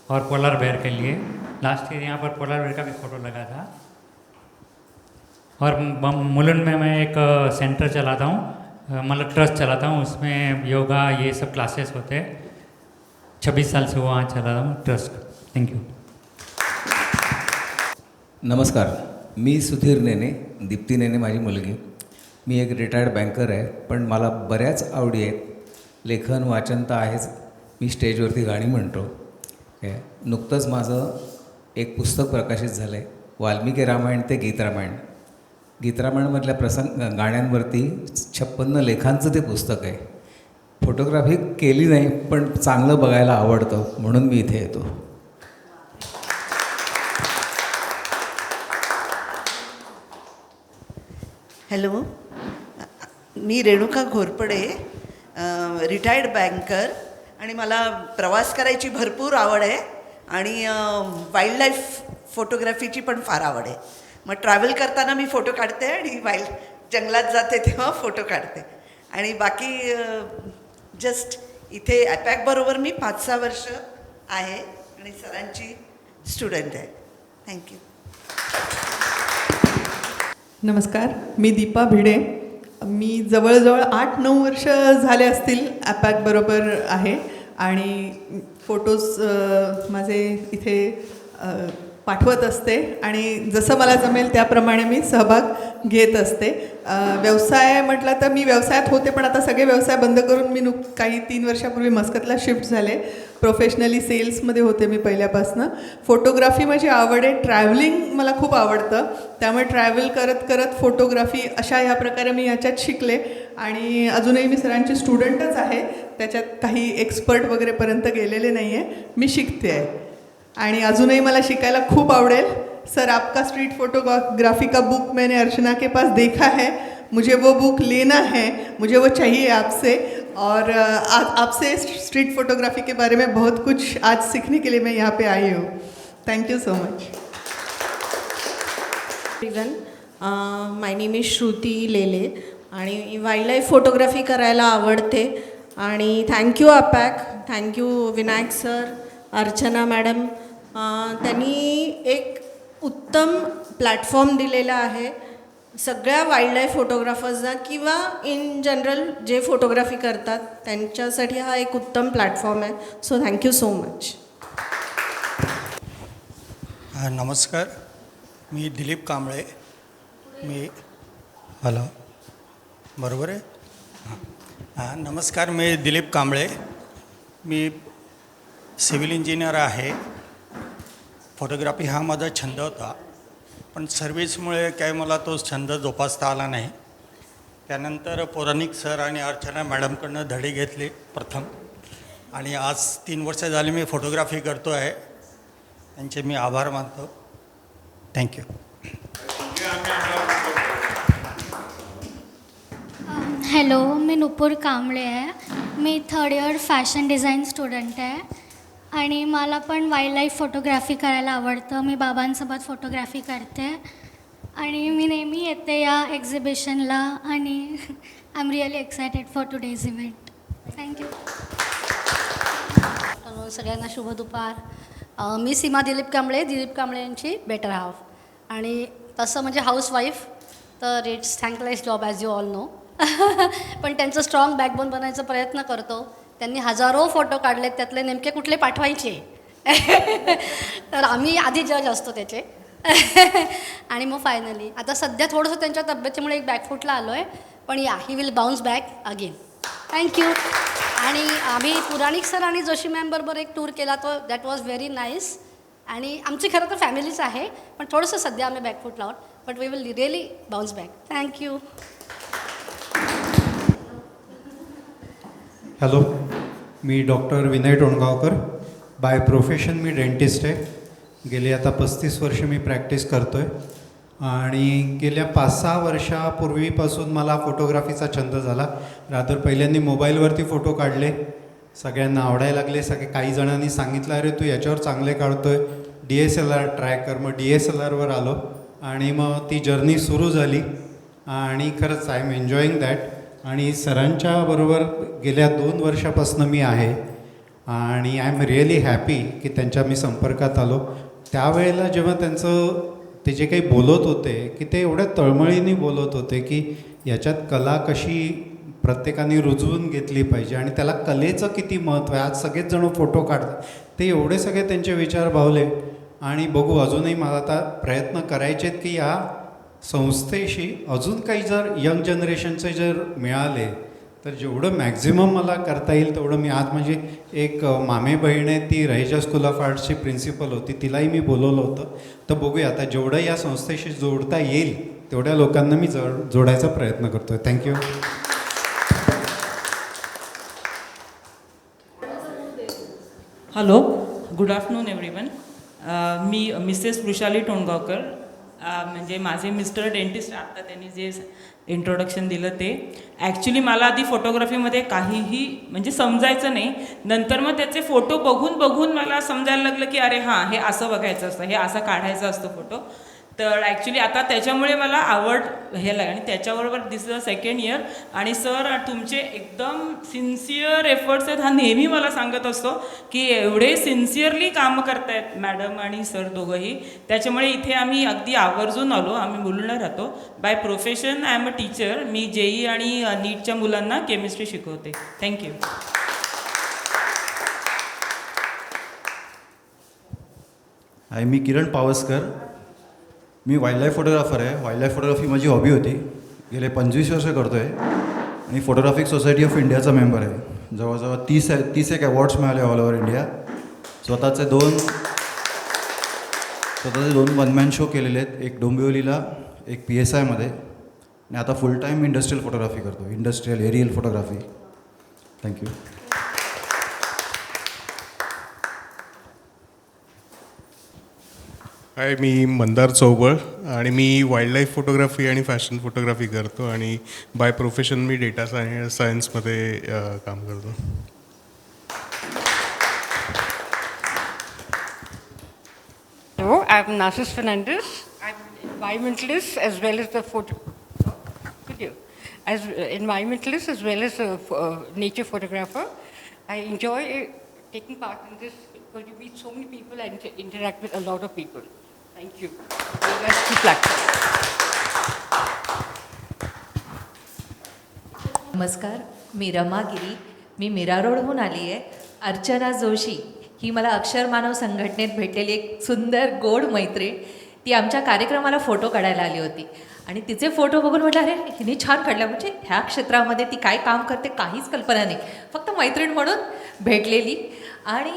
और पोलर बेयर के लिए. लास्ट ईयर यहाँ पर पोलर बेयर का भी फ़ोटो लगा था. और मुलुंड में मैं एक सेंटर चलाता हूँ, मतलब ट्रस्ट चलाता हूँ. उसमें योगा ये सब क्लासेस होते हैं. 26 साल से वहाँ चलाता हूँ ट्रस्ट. Thank you. नमस्कार, मी सुधीर नेने, दीप्ती नेने माझी मुलगी. मी एक रिटायर्ड बँकर आहे, पण मला बऱ्याच आवडी आहेत. लेखन वाचन तर आहेच, मी स्टेजवरती गाणी म्हणतो. नुकतंच माझं एक पुस्तक प्रकाशित झालं आहे, वाल्मिकी रामायण ते गीत रामायण. गीतरामायणमधल्या गाण्यांवरती 56 लेखांचं ते पुस्तक आहे. फोटोग्राफी केली नाही, पण चांगलं बघायला आवडतं म्हणून मी इथे येतो. हॅलो, मी रेणुका घोरपडे, रिटायर्ड बँकर, आणि मला प्रवास करायची भरपूर आवड आहे आणि वाईल्ड लाईफ फोटोग्राफीची पण फार आवड आहे. मग ट्रॅव्हल करताना मी फोटो काढते आणि जंगलात जाते तेव्हा फोटो काढते. आणि बाकी जस्ट इथे ॲपॅकबरोबर मी 5-6 वर्ष आहे आणि सरांची स्टुडंट आहे. थँक्यू. नमस्कार, मी दीपा भिडे. मी जवळजवळ 8-9 वर्ष झाले असतील ॲपॅकबरोबर आहे आणि फोटोज माझे इथे पाठवत असते आणि जसं मला जमेल त्याप्रमाणे मी सहभाग घेत असते. व्यवसाय म्हटलं तर मी व्यवसायात होते, पण आता सगळे व्यवसाय बंद करून मी काही 3 वर्षापूर्वी मस्कतला शिफ्ट झाले. प्रोफेशनली सेल्समध्ये होते मी पहिल्यापासनं. फोटोग्राफी माझी आवड आहे. ट्रॅव्हलिंग मला खूप आवडतं, त्यामुळे ट्रॅव्हल करत करत फोटोग्राफी अशा ह्या प्रकारे मी याच्यात शिकले आणि अजूनही मी सरांची स्टुडंटच आहे. त्याच्यात काही एक्सपर्ट वगैरेपर्यंत गेलेले नाही आहे. मी शिकते आहे आणि अजूनही मला शिकायला खूप आवडेल. सर, आपका स्ट्रीट फोटोग्राफी का बुक मैंने अर्चना के पास देखा है. मुझे वो बुक लेना है, मुझे वो चाहिए आपसे. और आपसे स्ट्रीट फोटोग्राफी के बारे में बहुत कुछ आज सीखने के लिए मैं यहाँ पे आई हूँ. Thank you so much. My name is Shruti Lele आणि वाईल्ड लाईफ फोटोग्राफी करायला आवडते. आणि thank you APAC, thank you Vinayak sir, Archana madam. त्यांनी एक उत्तम प्लॅटफॉर्म दिलेला आहे सगळ्या वाईल्ड लाईफ फोटोग्राफर्सना किंवा इन जनरल जे फोटोग्राफी करतात त्यांच्यासाठी हा एक उत्तम प्लॅटफॉर्म आहे. So thank you so much. नमस्कार, मी दिलीप कांबळे. मी हॅलो, बरोबर आहे? हां, नमस्कार, मी दिलीप कांबळे. मी सिव्हिल इंजिनियर आहे. फोटोग्राफी हा माझा छंद होता, पण सर्व्हिसमुळे काय मला तो छंद जोपासता आला नाही. त्यानंतर पौराणिक सर आणि अर्चना मॅडमकडनं धडे घेतले प्रथम, आणि आज 3 वर्ष झाली मी फोटोग्राफी करतो आहे. त्यांचे मी आभार मानतो. थँक्यू. हॅलो, मी नुपूर कांबळे आहे. मी 3rd year fashion design student आहे आणि मला पण वाईल्ड लाईफ फोटोग्राफी करायला आवडतं. मी बाबांसोबत फोटोग्राफी करते आणि मी नेहमी येते या एक्झिबिशनला आणि I am really excited for today's event. Thank you. सगळ्यांना शुभ दुपार. मी सीमा दिलीप कांबळे, दिलीप कांबळे यांची बेटर हाफ. आणि तसं म्हणजे हाऊसवाईफ तर it's thankless job as you all know. पण त्यांचं स्ट्रॉंग बॅकबोन बनायचा प्रयत्न करतो. त्यांनी हजारो फोटो काढलेत, त्यातले नेमके कुठले पाठवायचे तर आम्ही आधी जज असतो त्याचे. आणि मग फायनली आता सध्या थोडंसं त्यांच्या तब्येतीमुळे एक बॅकफूटला आलो आहे, पण या he will bounce back again. Thank you. आणि आम्ही पुराणिक सर आणि जोशी मॅम बरोबर एक टूर केला, तो दॅट वॉज व्हेरी नाईस. आणि आमची खरं तर फॅमिलीच आहे, पण थोडंसं सध्या आम्ही बॅकफूट लावून, but we will really bounce back. Thank you. Hello, मी doctor Vinay Tongaonkar. By profession मी डेंटिस्ट आहे. गेली आता 35 वर्ष मी प्रॅक्टिस करतो आहे आणि गेल्या 5-6 वर्षापूर्वीपासून मला फोटोग्राफीचा छंद झाला. रादर पहिल्यांदा मोबाईलवरती फोटो काढले, सगळ्यांना आवडायला लागले. काही जणांनी सांगितलं, अरे तू याच्यावर चांगले काढतो आहे, DSLR ट्राय कर. मग DSLRवर आलो आणि मग ती जर्नी सुरू झाली आणि खरंच आय एम एन्जॉईंग दॅट. आणि सरांच्या बरोबर गेल्या 2 वर्षापासून मी आहे आणि आय एम रिअली हॅपी की त्यांच्या मी संपर्कात आलो. त्यावेळेला जेव्हा ते जे काही बोलत होते की ते एवढ्या तळमळीने बोलत होते की याच्यात कला कशी प्रत्येकाने रुजवून घेतली पाहिजे आणि त्याला कलेचं किती महत्त्व आहे. आज सगळेच जण फोटो काढतात, ते एवढे सगळे त्यांचे विचार भावले. आणि बघू, अजूनही मला आता प्रयत्न करायचे आहेत की या संस्थेशी अजून काही जर यंग जनरेशनचे जर मिळाले तर जेवढं मॅक्झिमम मला करता येईल तेवढं मी. आज म्हणजे एक मामे बहीण आहे, ती रहिजा स्कूल ऑफ आर्ट्सची प्रिन्सिपल होती, तिलाही मी बोलवलं होतं. तर बघूया आता जेवढं या संस्थेशी जोडता येईल तेवढ्या लोकांना मी जोडायचा प्रयत्न करतो आहे. Thank you. Hello, good afternoon everyone. मी मिसेस वृषाली टोणगावकर. म्हणजे माझे मिस्टर डेंटिस्ट. आत्ता त्यांनी जे इंट्रोडक्शन दिलं ते ॲक्च्युली मला आधी फोटोग्राफीमध्ये काहीही म्हणजे समजायचं नाही. नंतर मग त्याचे फोटो बघून मला समजायला लागलं की अरे हां, हे असं बघायचं असतं, हे असं काढायचं असतं फोटो. तर ॲक्च्युली आता त्याच्यामुळे मला आवड हे लागली आणि त्याच्याबरोबर दिस द सेकंड इयर. आणि सर तुमचे एकदम सिन्सिअर एफर्ट्स आहेत, हा नेहमी मला सांगत असतो की एवढे सिन्सिअरली कामं करतायत मॅडम आणि सर दोघंही. त्याच्यामुळे इथे आम्ही अगदी आवर्जून आलो. आम्ही मुलुंडला राहतो. By profession I am a teacher. Me JEE आणि नीटच्या मुलांना केमिस्ट्री शिकवते. थँक्यू. हाय, मी किरण पावसकर. मी वाईल्डलाईफ फोटोग्राफर आहे. वाईल्डलाईफ फोटोग्राफी माझी हॉबी होती. गेले 25 वर्ष करतो आहे आणि फोटोग्राफिक सोसायटी ऑफ इंडियाचा मेंबर आहे. जवळजवळ 30 अवॉर्ड्स मिळाले ऑल ओव्हर इंडिया. स्वतःचे दोन वनमॅन शो केलेले आहेत. एक डोंबिवलीला, एक PSIमध्ये. आणि आता फुल टाईम इंडस्ट्रियल फोटोग्राफी करतो. Industrial aerial photography. Thank you. Hi, मी मंदार चौबळ आणि मी वाईल्डलाईफ फोटोग्राफी आणि फॅशन फोटोग्राफी करतो आणि बाय प्रोफेशन मी डेटा सायन्समध्ये काम करतो. Hello, I'm Narcis Fernandez. I'm environmentalist as well as the environmentalist as well as a nature photographer. I enjoy taking part in this because you meet so many people and interact with a lot of people. Thank you. That's the platform. नमस्कार, मी रमा गिरी. मी मीरा रोडहून आली आहे. अर्चना जोशी ही मला अक्षर मानव संघटनेत भेटलेली एक सुंदर गोड मैत्रीण. ती आमच्या कार्यक्रमाला फोटो काढायला आली होती आणि तिचे फोटो बघून म्हटलं अरे हिने छान काढल्या. म्हणजे ह्या क्षेत्रामध्ये ती काय काम करते काहीच कल्पना नाही, फक्त मैत्रीण म्हणून भेटलेली आणि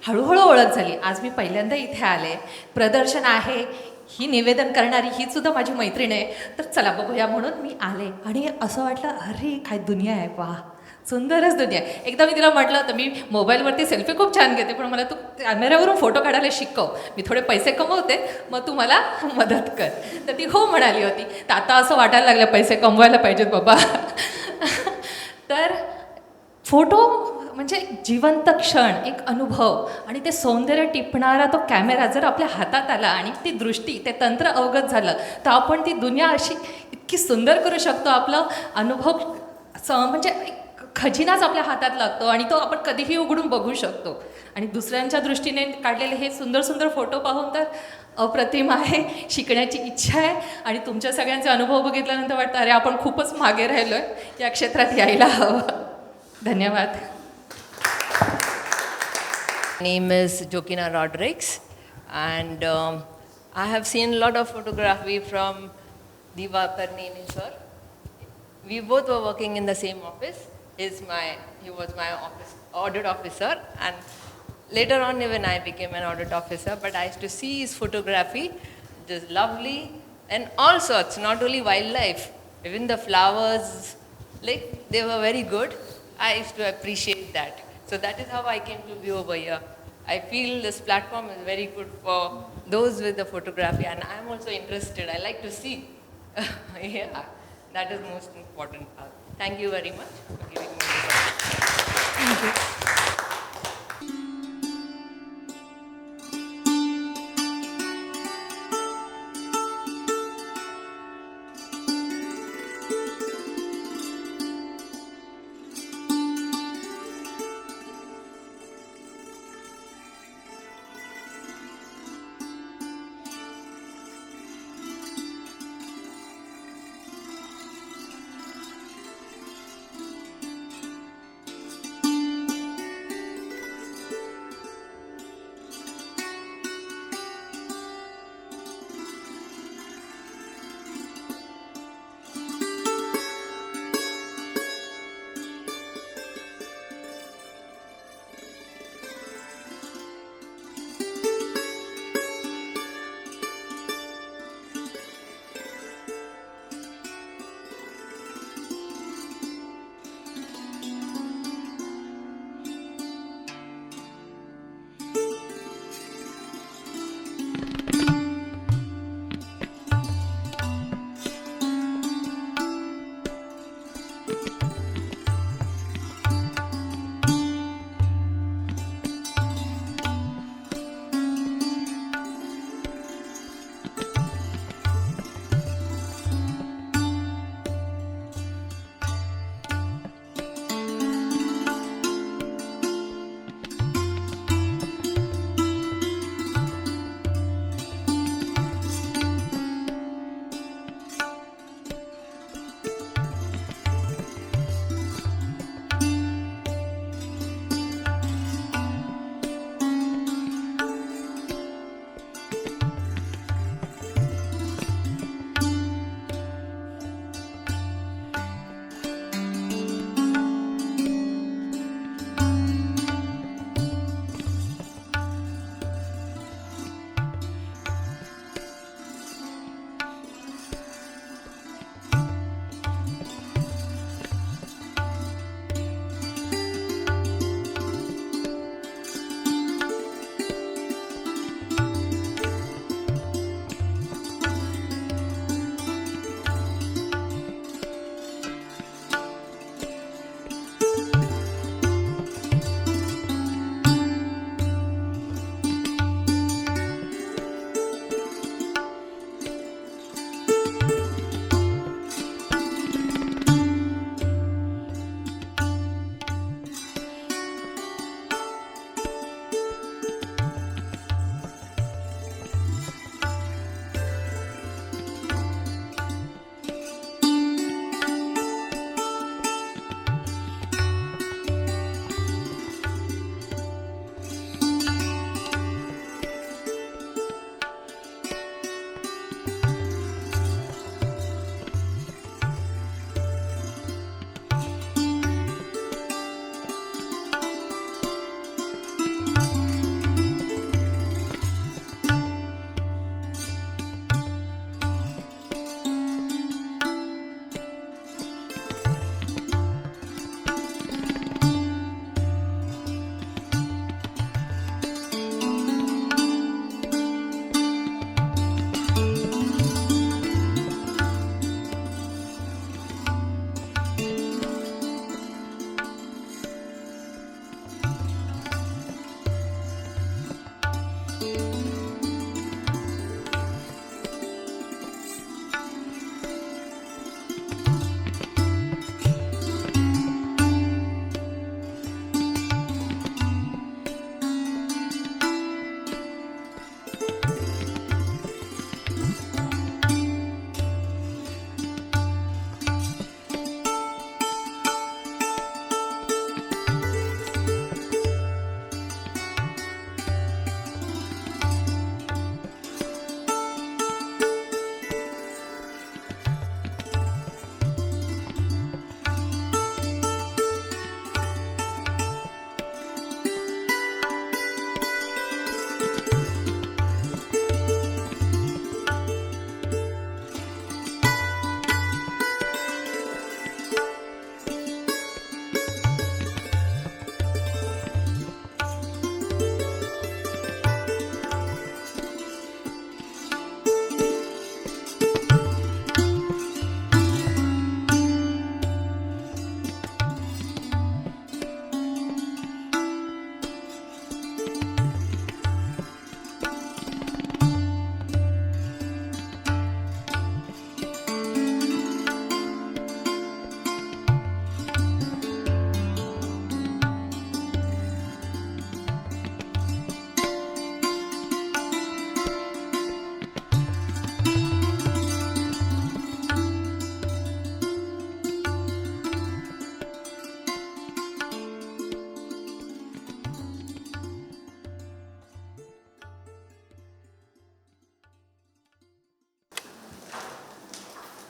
हळूहळू ओळख झाली. आज मी पहिल्यांदा इथे आले. प्रदर्शन आहे, ही निवेदन करणारी ही सुद्धा माझी मैत्रीण आहे. तर चला बघूया म्हणून मी आले आणि असं वाटलं अरे काय दुनिया आहे, वा सुंदरच दुनिया आहे. एकदा मी तिला म्हटलं होतं मी मोबाईलवरती सेल्फी खूप छान घेते, पण मला तू कॅमेऱ्यावरून फोटो काढायला शिकव, मी थोडे पैसे कमवते, मग तू मला मदत कर. तर ती हो म्हणाली होती. तर आता असं वाटायला लागलं पैसे कमवायला पाहिजेत बाबा. तर फोटो म्हणजे एक जिवंत क्षण, एक अनुभव आणि ते सौंदर्य टिपणारा तो कॅमेरा जर आपल्या हातात आला आणि ती दृष्टी ते तंत्र अवगत झालं तर आपण ती दुनिया अशी इतकी सुंदर करू शकतो. आपला अनुभव म्हणजे एक खजिनाच आपल्या हातात लागतो आणि तो आपण कधीही उघडून बघू शकतो. आणि दुसऱ्यांच्या दृष्टीने काढलेले हे सुंदर सुंदर फोटो पाहून तर अप्रतिम आहे. शिकण्याची इच्छा आहे आणि तुमच्या सगळ्यांचे अनुभव बघितल्यानंतर वाटतं अरे आपण खूपच मागे राहिलो आहे, या क्षेत्रात यायला हवं. धन्यवाद. Name is Jokina Rodrigues, and I have seen a lot of photography from Diva Karneni sir. We both were working in the same office. He was my audit officer, and later on even I became an audit officer. But I used to see his photography, just lovely, and all sorts, not only wildlife, even the flowers, like they were very good. I used to appreciate that. So that is how I came to be over here. I feel this platform is very good for those with the photography, and I am also interested. I like to see. Yeah, that is most important part. Thank you very much for giving me this. Thank you.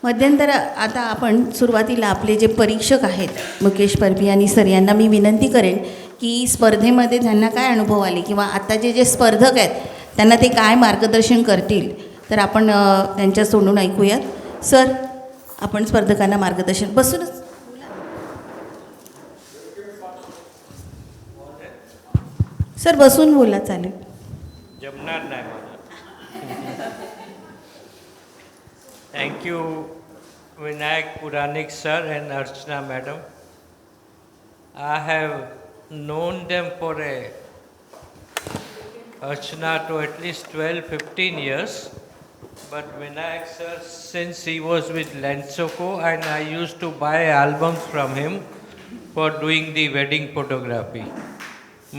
मध्यंतर आता आपण सुरुवातीला आपले जे परीक्षक आहेत Mukesh परबियानी sir यांना मी विनंती करेन की स्पर्धेमध्ये त्यांना काय अनुभव आले किंवा आता जे स्पर्धक आहेत त्यांना ते काय मार्गदर्शन करतील, तर आपण त्यांच्या तोंडून ऐकूयात. सर, आपण स्पर्धकांना मार्गदर्शन बसूनच सर बसून बोला, चालेल. जमणार नाही मला. Thank you Vinayak Puranik sir and Archana madam. I have known them for Archana to at least 12-15 years, but Vinayak sir, since he was with Lensoco, and I used to buy albums from him for doing the wedding photography.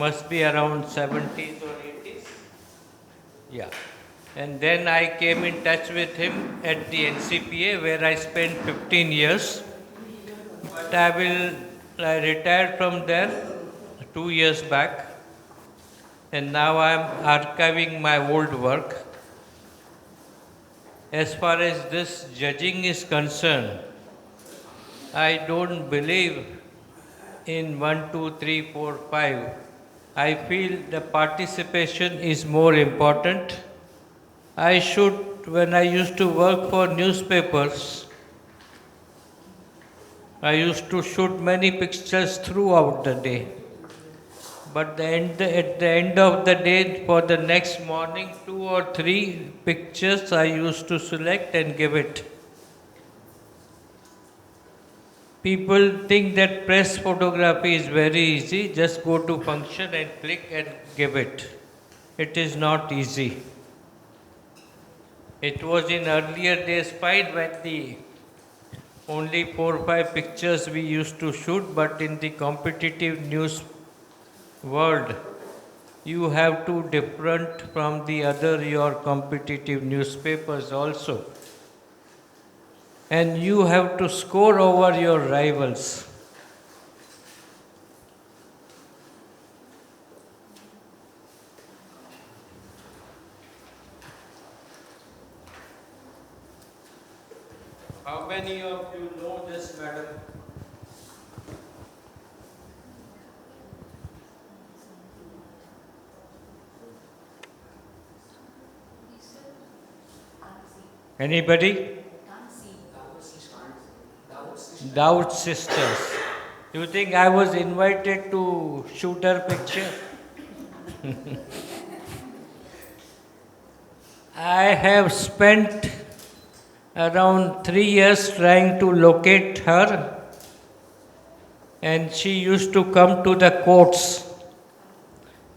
Must be around 70s or 80s. Yeah. And then I came in touch with him at the NCPA, where I spent 15 years. But I retired from there 2 years back, and now I am archiving my old work. As far as this judging is concerned, I don't believe in 1, 2, 3, 4, 5. I feel the participation is more important. When I used to work for newspapers, I used to shoot many pictures throughout the day. But at the end of the day, for the next morning, 2 or 3 pictures I used to select and give it. People think that press photography is very easy. Just go to function and click and give it. It is not easy. It was in earlier days fine when the only 4 or 5 pictures we used to shoot, but in the competitive news world, you have to different from the other your competitive newspapers also, and you have to score over your rivals. How many of you know this, madam? Anybody? Dowd sisters. You think I was invited to shoot her picture? I have spent around 3 years trying to locate her, and she used to come to the courts.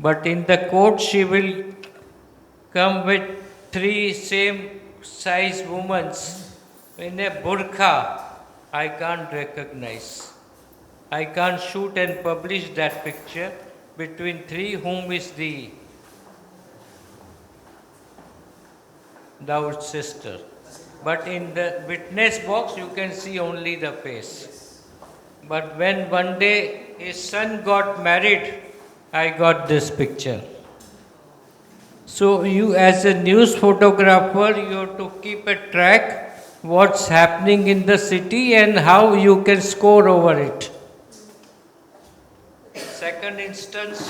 But in the court she will come with 3 same size women in a burqa. I can't recognize. I can't shoot and publish that picture between 3 whom is the Dowd sister. But in the witness box you can see only the face. But when one day his son got married, I got this picture. So you as a news photographer, you have to keep a track what's happening in the city and how you can score over it. Second instance,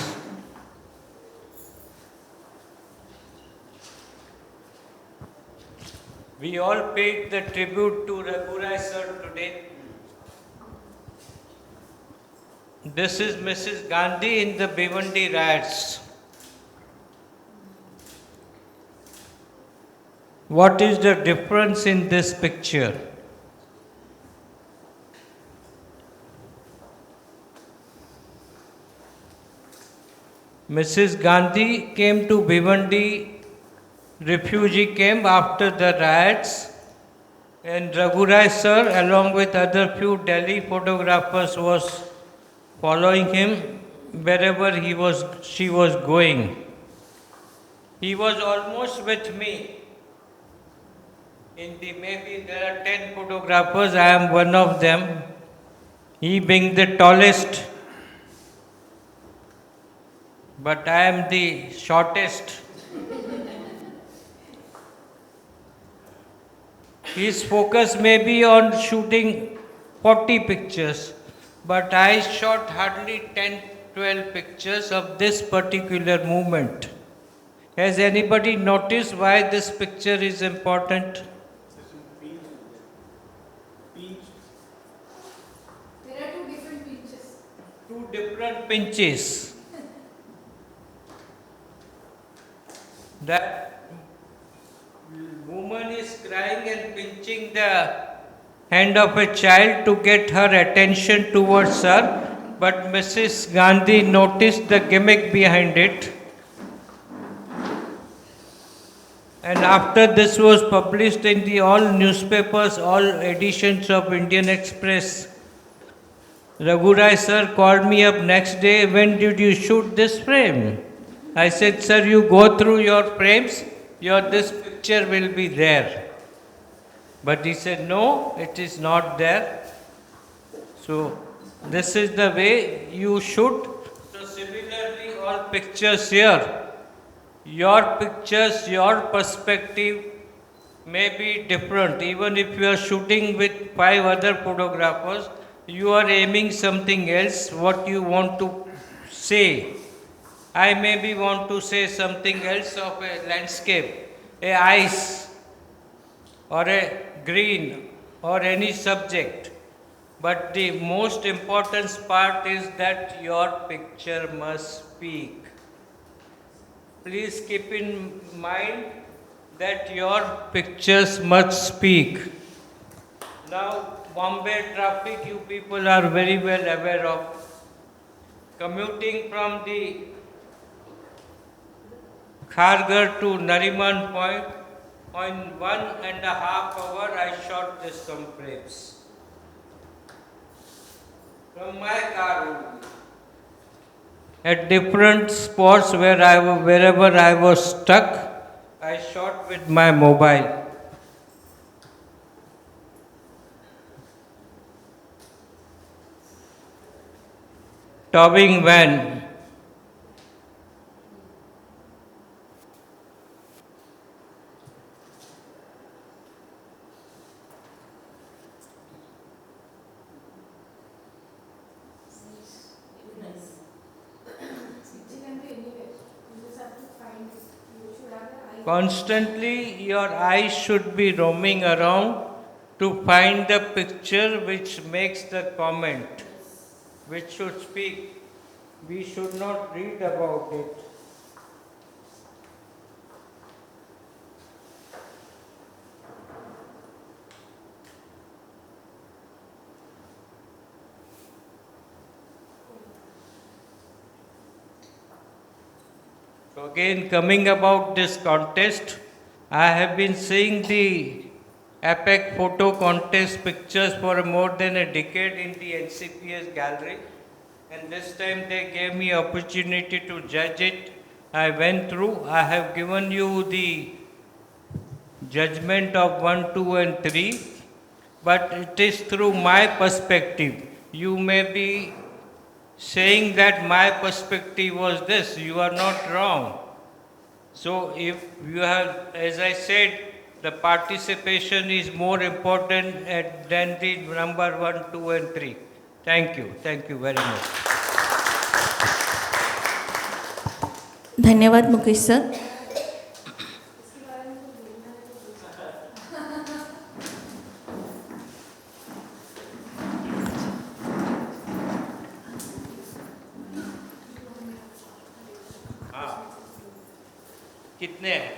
we all paid the tribute to Raghurai sir today. This is Mrs. Gandhi in the Bhiwandi riots. What is the difference in this picture? Mrs. Gandhi came to Bhiwandi refugee camp after the riots, and Raghurai sir along with other few Delhi photographers was following him wherever she was going. He was almost with me. Maybe there are 10 photographers, I am one of them. He being the tallest, but I am the shortest. His focus may be on shooting 40 pictures, but I shot hardly 10, 12 pictures of this particular movement. Has anybody noticed why this picture is important? There are two different pinches. Two different pinches. That woman is crying and pinching the hand of a child to get her attention towards her, but Mrs. Gandhi noticed the gimmick behind it. And after this was published in the all newspapers, all editions of Indian Express, Raghurai sir called me up next day, when did you shoot this frame? I said, sir, you go through your frames, this picture will be there. But he said, no, it is not there. So this is the way you shoot. So similarly, all pictures here, your pictures, your perspective may be different. Even if you are shooting with 5 other photographers, you are aiming something else, what you want to say. I maybe want to say something else of a landscape, a ice, or a green, or any subject. But the most important part is that your picture must speak. Please keep in mind that your pictures must speak. Now, Bombay traffic, you people are very well aware of. Commuting from the Kharghar to Nariman Point, in 1.5 hours, I shot this some frames. From my car only. At different spots wherever I was stuck, I shot with my mobile. Towing van. Constantly, your eyes should be roaming around to find the picture which makes the comment, which should speak. We should not read about it. So again, coming about this contest, I have been seeing the APEC photo contest pictures for more than a decade in the NCPS gallery, and this time they gave me opportunity to judge it. I went through. I have given you the judgment of 1, 2, and 3, but it is through my perspective. You may be saying that my perspective was this. You are not wrong. So if you have, as I said, the participation is more important than the number 1, 2, and 3. Thank you. Thank you very much. धन्यवाद Mukesh sir. कितने हैं?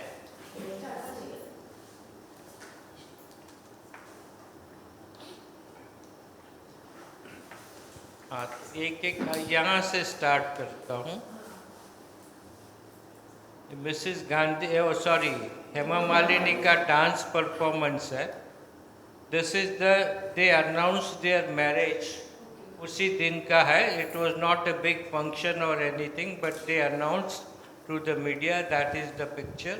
हाँ, एक यहाँ से start करता हूँ. Mrs Gandhi, sorry, Hema Malini का dance performance है. This is they announce their marriage उसी दिन का है. It was not a big function और anything, but they announce through the media. That is the picture.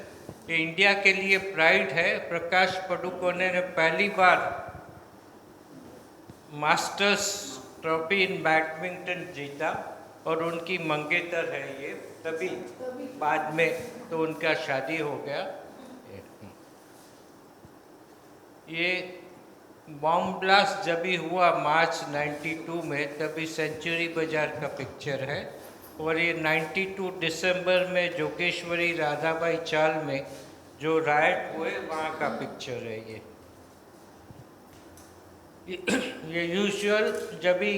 ये इंडिया के लिए प्राइड है. प्रकाश पडुकोने ने पहली बार मास्टर्स ट्रॉफी इन बैडमिंटन जीता और उनकी मंगेतर है ये. तभी बाद में तो उनका शादी हो गया. ये बॉम्ब ब्लास्ट जब भी हुआ मार्च 92 में, तभी सेंचुरी बाजार का पिक्चर है। और ये 92 दिसंबर में जोगेश्वरी राधाबाई चाल में जो राइट हुए वहाँ का पिक्चर है ये यूजुअल जब भी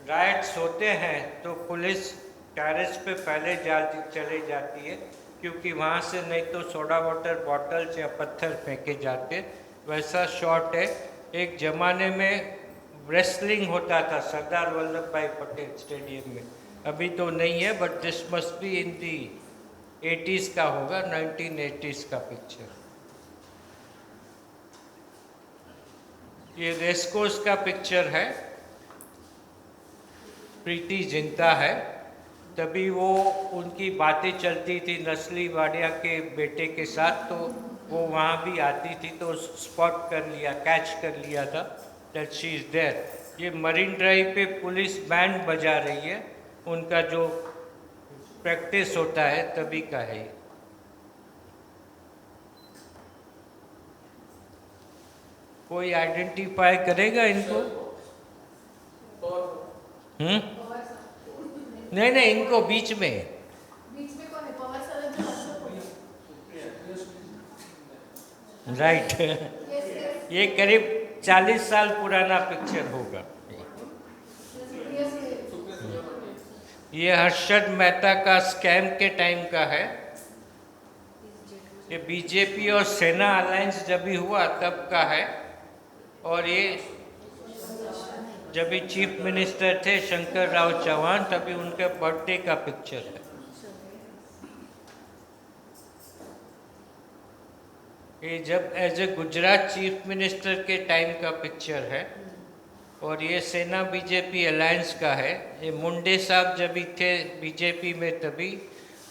राइट्स होते हैं तो पुलिस कैरेज पे पहले चले जाती है, क्योंकि वहाँ से नहीं तो सोडा वाटर बॉटल्स या पत्थर फेंके जाते। वैसा शॉट है। एक ज़माने में रेसलिंग होता था सरदार वल्लभ भाई पटेल स्टेडियम में, अभी तो नहीं है, but this must be in the 80s का होगा, 1980s का पिक्चर। ये रेसकोर्स का पिक्चर है, प्रीति जिंटा है। तभी वो उनकी बातें चलती थी नस्ली वाडिया के बेटे के साथ, तो वो वहाँ भी आती थी, तो स्पॉट कर लिया, कैच कर लिया था दैट शी इज़ देयर। ये मरीन ड्राइव पे पुलिस बैंड बजा रही है, उनका जो प्रैक्टिस होता है तभी का है। कोई आइडेंटिफाई करेगा इनको? नहीं नहीं, इनको बीच में राइट ये करीब 40 साल पुराना पिक्चर होगा। ये हर्षद मेहता का स्कैम के टाइम का है। ये बीजेपी और सेना अलायंस जब भी हुआ तब का है। और ये जब भी चीफ मिनिस्टर थे शंकर राव चौहान, तभी उनके बर्थडे का पिक्चर है। ये जब as a Gujarat chief minister K time का पिक्चर है। और ये सेना बीजेपी अलायंस का है। ये मुंडे साहब जब भी थे बीजेपी में तभी,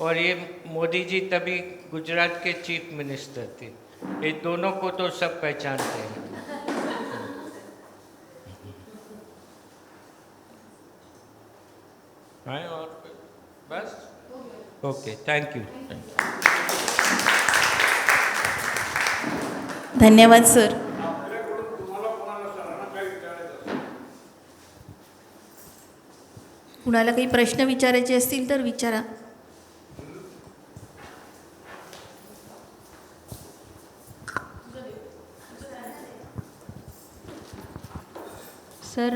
और ये मोदी जी तभी गुजरात के चीफ मिनिस्टर थे। ये दोनों को तो सब पहचानते हैं। और बस ओके, थैंक यू। धन्यवाद सर. कुणाला काही प्रश्न विचारायचे असतील तर विचारा. सर,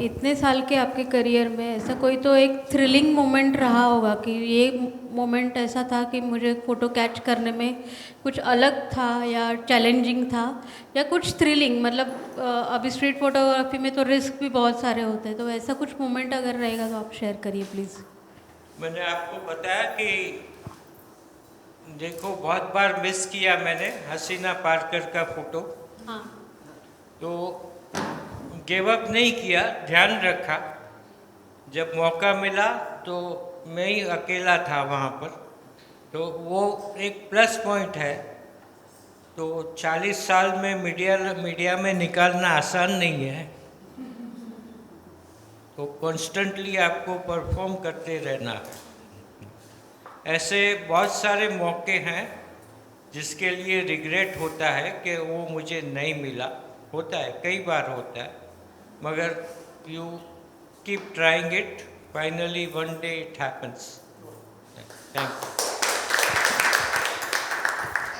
इतने साल के आपके करियर में ऐसा कोई तो एक थ्रिलिंग मोमेंट रहा होगा कि ये मोमेंट ऐसा था कि मुझे फ़ोटो कैच करने में कुछ अलग था या चैलेंजिंग था या कुछ थ्रिलिंग, मतलब अभी स्ट्रीट फोटोग्राफी में तो रिस्क भी बहुत सारे होते हैं, तो ऐसा कुछ मोमेंट अगर रहेगा तो आप शेयर करिए प्लीज़. मैंने आपको बताया कि देखो बहुत बार मिस किया मैंने हसीना पारकर का फ़ोटो. हाँ. तो गिव अप नहीं किया, ध्यान रखा. जब मौका मिला तो मैं ही अकेला था वहाँ पर, तो वो एक प्लस पॉइंट है. तो 40 साल में मीडिया में निकालना आसान नहीं है. तो कॉन्स्टेंटली आपको परफॉर्म करते रहना है. ऐसे बहुत सारे मौके हैं जिसके लिए रिग्रेट होता है कि वो मुझे नहीं मिला. होता है, कई बार होता है, मगर you keep trying it, finally one day it happens. Thank you.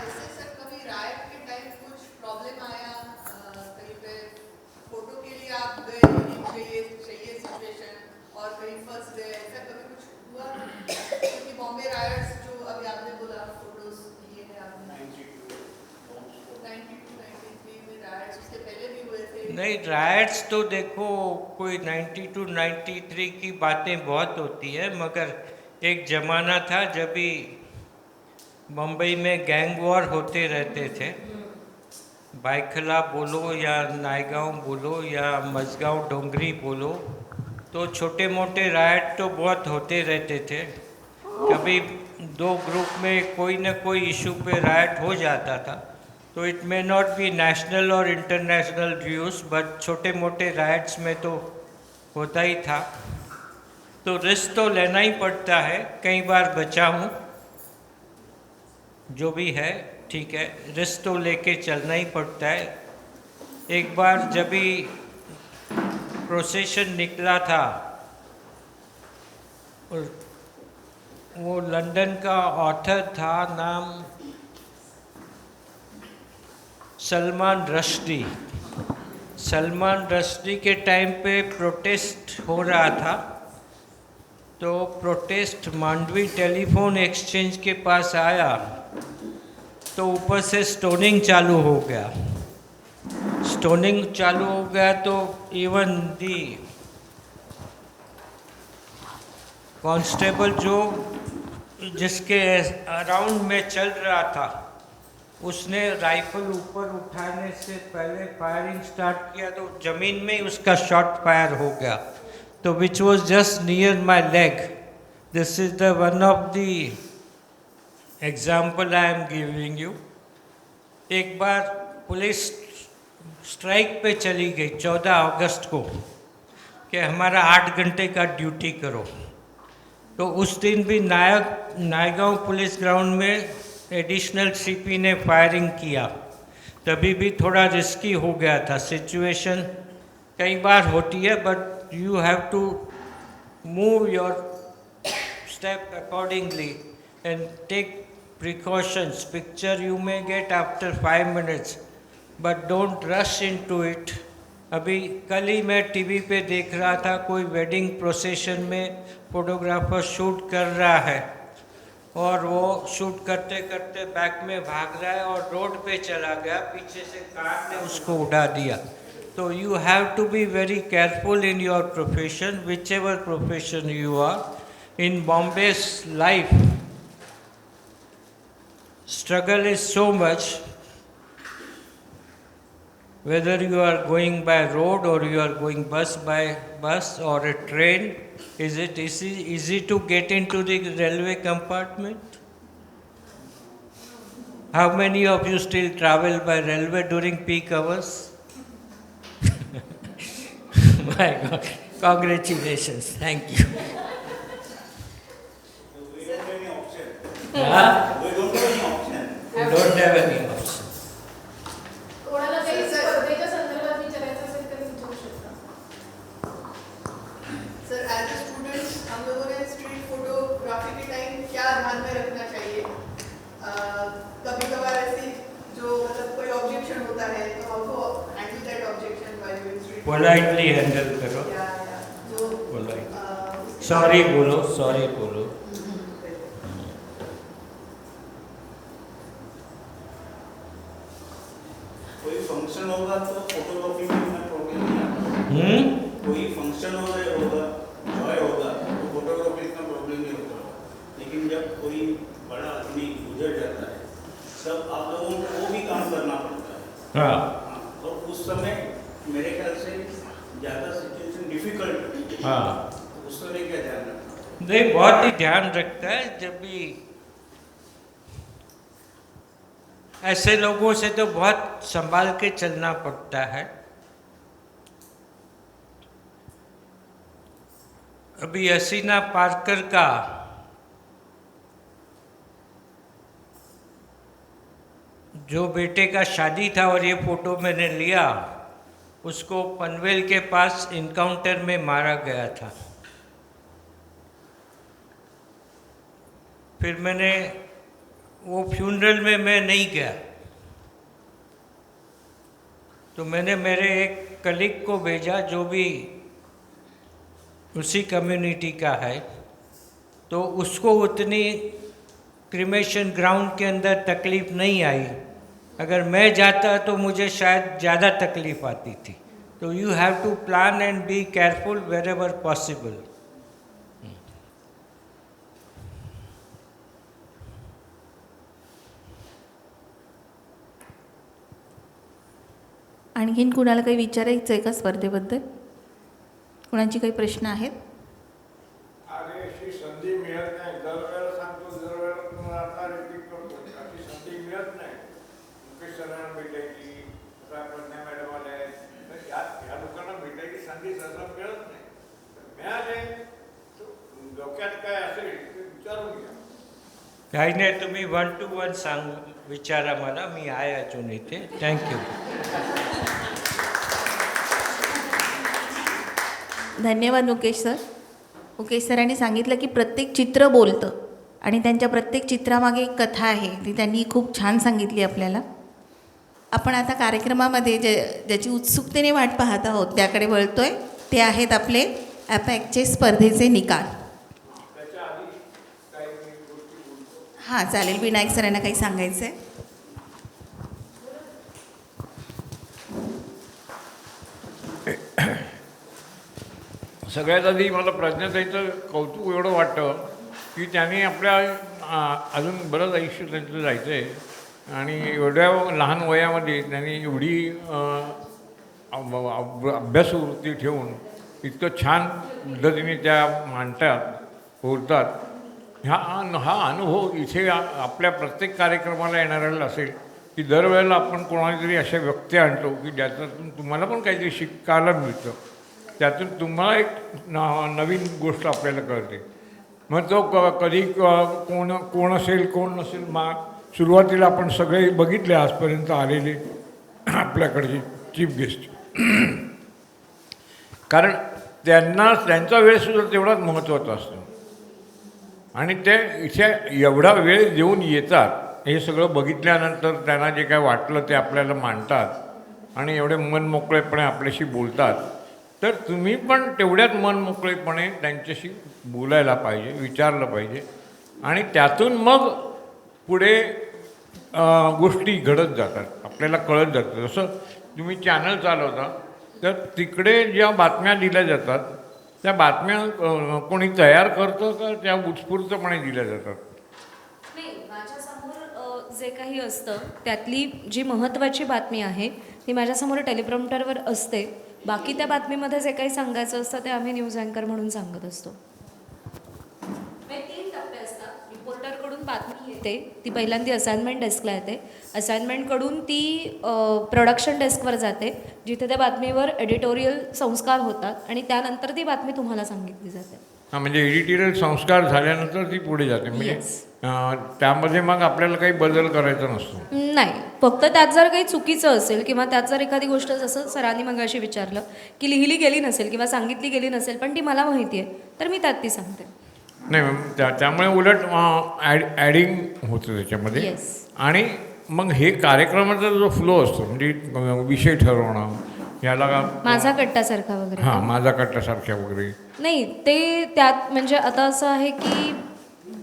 ऐसे सर कभी राइट के टाइम कुछ प्रॉब्लम आया कहीं पे फोटो के लिए आप गए, चाहिए सिचुएशन और कहीं फंस गए, ऐसा कभी कुछ हुआ? क्योंकि बॉम्बे राइट्स जो अभी आपने बोला फोटोज लिए हैं आपने 92-93 में राइट्स, उससे पहले भी हुए थे. नहीं, राइट्स तो देखो कोई 92-93 की बातें बहुत होती है, मगर एक ज़माना था जब भी मुंबई में गैंग वॉर होते रहते थे. बाइखला बोलो या नायगांव बोलो या मझगांव डोंगरी बोलो, तो छोटे मोटे राइट तो बहुत होते रहते थे. कभी दो ग्रुप में कोई ना कोई इशू पे राइट हो जाता था. तो it may not be national और इंटरनेशनल व्यूज़, बट छोटे मोटे राइट्स में तो होता ही था. तो रिस्क तो लेना ही पड़ता है. कई बार बचा हूँ, जो भी है ठीक है, रिस्क तो लेके चलना ही पड़ता है। एक बार जब भी प्रोसेशन निकला था, और वो लंदन का ऑथर था, नाम सलमान रश्दी। सलमान रश्दी के टाइम पे प्रोटेस्ट हो रहा था, तो प्रोटेस्ट मांडवी टेलीफोन एक्सचेंज के पास आया, तो ऊपर से स्टोनिंग चालू हो गया। स्टोनिंग चालू हो गया तो इवन दी कांस्टेबल जो जिसके अराउंड में चल रहा था, उसने राइफल ऊपर उठाने से पहले फायरिंग स्टार्ट किया, तो ज़मीन में ही उसका शॉट फायर हो गया, तो which was just near my leg. This is the one of the example I am giving you. एक बार पुलिस स्ट्राइक पे चली गई 14 अगस्त को कि हमारा 8 घंटे का ड्यूटी करो, तो उस दिन भी नायगांव पुलिस ग्राउंड में एडिशनल सीपी ने फायरिंग किया, तभी भी थोड़ा रिस्की हो गया था। सिचुएशन कई बार होती है, but you have to move your step accordingly and take precautions. Picture you may get after 5 minutes, but don't rush into it. अभी कल ही मैं टीवी पे देख रहा था, कोई वेडिंग प्रोसेशन में फोटोग्राफर शूट कर रहा है, और वो शूट करते करते बैक में भाग रहा है और रोड पे चला गया, पीछे से कार ने उसको उड़ा दिया। तो you have to be very careful in your profession, whichever profession you are. In Bombay's life, struggle is so much, whether you are going by road or you are going by bus or a train. Is it easy to get into the railway compartment? How many of you still travel by railway during peak hours? My God, congratulations, thank you. Huh? We don't have any option. We don't have any option. कोणाला काही स्पर्धेच्या संदर्भात विचारायचं असेल तर विचारू शकता. Sir, as a student हम लोगों ने स्ट्रीट फोटोग्राफी के टाइम क्या ध्यान में रखना चाहिए? कभी कभार ऐसी जो मतलब कोई ऑब्जेक्शन होता है, तो हमको handle that objection by doing street. Politely handle करो। जो पोलाइट सॉरी बोलो, सॉरी बोलो। कोई फंक्शन होगा तो फोटोग्राफी में इतना प्रॉब्लम नहीं आता। कोई फंक्शन होगा, जॉय होगा, तो फोटोग्राफी इतना प्रॉब्लम नहीं होता। लेकिन जब कोई बड़ा आदमी गुजर जाता है, तब आप लोगों को वो भी काम करना पड़ता है। हाँ। और उस समय मेरे ख्याल से ज़्यादा सिचुएशन डिफिकल्ट। हाँ। उस समय क्या ध्यान रखना? नहीं, बहुत ही ध्यान रखता है। जब भी ऐसे लोगों से तो बहुत संभाल के चलना पड़ता है। अभी हसीना पार्कर का जो बेटे का शादी था और ये फोटो मैंने लिया, उसको पनवेल के पास इनकाउंटर में मारा गया था। फिर मैंने वो फ्यूनरल में मैं नहीं गया, तो मैंने मेरे एक कलीग को भेजा जो भी उसी कम्युनिटी का है, तो उसको उतनी क्रिमेशन ग्राउंड के अंदर तकलीफ़ नहीं आई। अगर मैं जाता तो मुझे शायद ज़्यादा तकलीफ़ आती थी। तो you have to plan and be careful wherever possible. आणखीन कुणाला काही विचारायचं आहे का स्पर्धेबद्दल? कुणाची काही प्रश्न आहेत? अरे अशी संधी मिळत नाही, दरवेळेला सांगतो, दरवेळेला आता रिपीट करतो, अशी संधी मिळत नाही। मुकेश सरांना भेटायची, प्रज्ञा मॅडम आल्या, ह्या लोकांना भेटायची संधी सहसा मिळत नाही। मिळाले डोक्यात काय असेल ते विचारून घ्या। काही नाही, तुम्ही 1 to 1 सांग विचारा मला, मी आहे अजून इथे. थँक्यू. धन्यवाद मुकेश सर. मुकेश सरांनी सांगितलं की प्रत्येक चित्र बोलतं आणि त्यांच्या प्रत्येक चित्रामागे एक कथा आहे, ती त्यांनी खूप छान सांगितली आपल्याला. आपण आता कार्यक्रमामध्ये ज्याची उत्सुकतेने वाट पाहत आहोत त्याकडे वळतोय. ते आहेत आपले ॲपॅकचे स्पर्धेचे निकाल. हां चालेल, विनायक सरांना काही सांगायचं आहे. सगळ्यात आधी मला प्रज्ञाताईचं कौतुक एवढं वाटतं की त्यांनी आपल्या अजून बरंच आयुष्य त्यांचं जायचं आहे आणि एवढ्या लहान वयामध्ये त्यांनी एवढी अभ्यासवृत्ती ठेवून इतकं छान पद्धतीने त्या मांडतात, बोलतात. हा अनुभव इथे आपल्या प्रत्येक कार्यक्रमाला येणाऱ्याला असेल की दरवेळेला आपण कोणाला तरी अशा व्यक्ती आणतो की ज्याच्यातून तुम्हाला पण काहीतरी शिकायला मिळतं, त्यातून तुम्हाला एक नवीन गोष्ट आपल्याला कळते. मग तो कधी कोण असेल कोण नसेल. सुरुवातीला आपण सगळे बघितले आजपर्यंत आलेले आपल्याकडचे चीफ गेस्ट, कारण त्यांचा वेळसुद्धा तेवढाच महत्त्वाचा असतो आणि ते इथे एवढा वेळ देऊन येतात. हे सगळं बघितल्यानंतर त्यांना जे काय वाटलं ते आपल्याला मांडतात आणि एवढे मनमोकळेपणे आपल्याशी बोलतात. तर तुम्ही पण तेवढ्याच मनमोकळेपणे त्यांच्याशी बोलायला पाहिजे, विचारलं पाहिजे आणि त्यातून मग पुढे गोष्टी घडत जातात, आपल्याला कळत जातं. जसं तुम्ही चॅनल चालवता तर तिकडे ज्या बातम्या दिल्या जातात त्या बातम्या कोणी तयार करतं का त्या उत्स्फूर्तपणे दिल्या जातात? नाही, माझ्यासमोर जे काही असतं त्यातली जी महत्त्वाची बातमी आहे ती माझ्यासमोर टेलिप्रॉम्प्टरवर असते. बाकी त्या बातमीमध्ये जे काही सांगायचं असतं ते आम्ही न्यूज अँकर म्हणून सांगत असतो. 3 टप्पे असतात. रिपोर्टरकडून बातमी येते, ती पहिल्यांदा असाइनमेंट डेस्कला येते. असाइनमेंटकडून ती प्रोडक्शन डेस्कवर जाते, जिथे त्या बातमीवर एडिटोरियल संस्कार होतात आणि त्यानंतर ती बातमी तुम्हाला सांगितली जाते. हां, म्हणजे एडिटोरियल संस्कार झाल्यानंतर ती पुढे जाते. म्हणजे त्यामध्ये मग आपल्याला काही बदल करायचा नसतो? नाही, फक्त त्यात जर काही चुकीचं असेल किंवा त्यात जर एखादी गोष्ट, जसं सरांनी मगाशी विचारलं की लिहिली गेली नसेल किंवा सांगितली गेली नसेल पण ती मला माहिती आहे, तर मी त्यात ती सांगते. नाही, त्यामुळे उलट ॲडिंग होतं त्याच्यामध्ये. आणि मग हे कार्यक्रमाचा जो फ्लो असतो म्हणजे विषय ठरवणं, याला माझा कट्टासारखा वगैरे. हां, माझा कट्टासारख्या वगैरे नाही, ते त्यात म्हणजे आता असं आहे की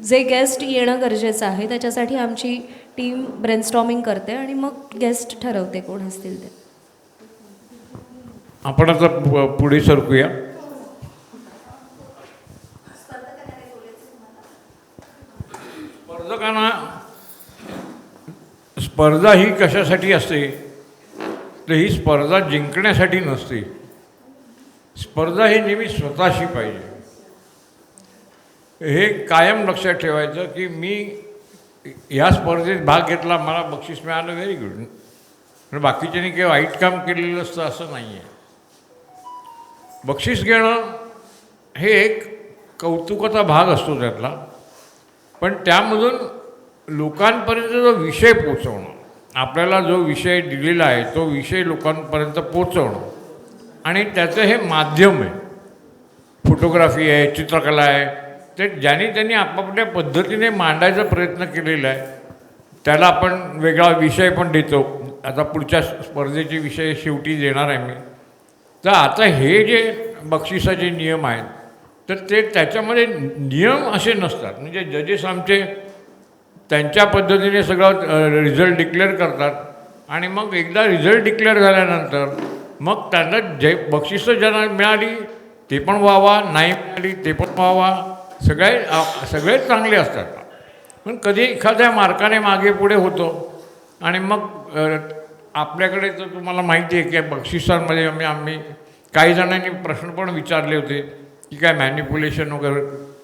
जे गेस्ट येणं गरजेचं आहे त्याच्यासाठी आमची टीम ब्रेनस्टॉर्मिंग करते आणि मग गेस्ट ठरवते कोण असतील ते. आपण आता पुढे सरकूया. स्पर्धकांना स्पर्धा ही कशासाठी असते तर ही स्पर्धा जिंकण्यासाठी नसते. स्पर्धा ही नेहमी स्वतःशी पाहिजे. हे कायम लक्षात ठेवायचं की मी या स्पर्धेत भाग घेतला, मला बक्षीस मिळालं, व्हेरी गुड. पण बाकीच्यांनी काही वाईट काम केलेलं असतं असं नाही आहे. बक्षीस घेणं हे एक कौतुकाचा भाग असतो त्यातला, पण त्यामधून लोकांपर्यंत जो विषय पोचवणं, आपल्याला जो विषय दिलेला आहे तो विषय लोकांपर्यंत पोचवणं आणि त्याचं हे माध्यम आहे. फोटोग्राफी आहे, चित्रकला आहे, ते त्यांनी आपापल्या पद्धतीने मांडायचा प्रयत्न केलेला आहे. त्याला आपण वेगळा विषय पण देतो. आता पुढच्या स्पर्धेचे विषय शेवटी देणार आहे मी. तर आता हे जे बक्षिसाचे नियम आहेत तर ते त्याच्यामध्ये नियम असे नसतात. म्हणजे जजेस आमचे त्यांच्या पद्धतीने सगळं रिझल्ट डिक्लेअर करतात आणि मग एकदा रिझल्ट डिक्लेअर झाल्यानंतर मग त्यांना बक्षिसं ज्यांना मिळाली ते पण व्हावा, नाही मिळाली ते पण व्हावा, सगळे चांगले असतात. पण कधी एखाद्या मार्काने मागे पुढे होतो आणि मग आपल्याकडे तर तुम्हाला माहिती आहे की बक्षिसांमध्ये आम्ही काही जणांनी प्रश्न पण विचारले होते की काय मॅनिप्युलेशन वगैरे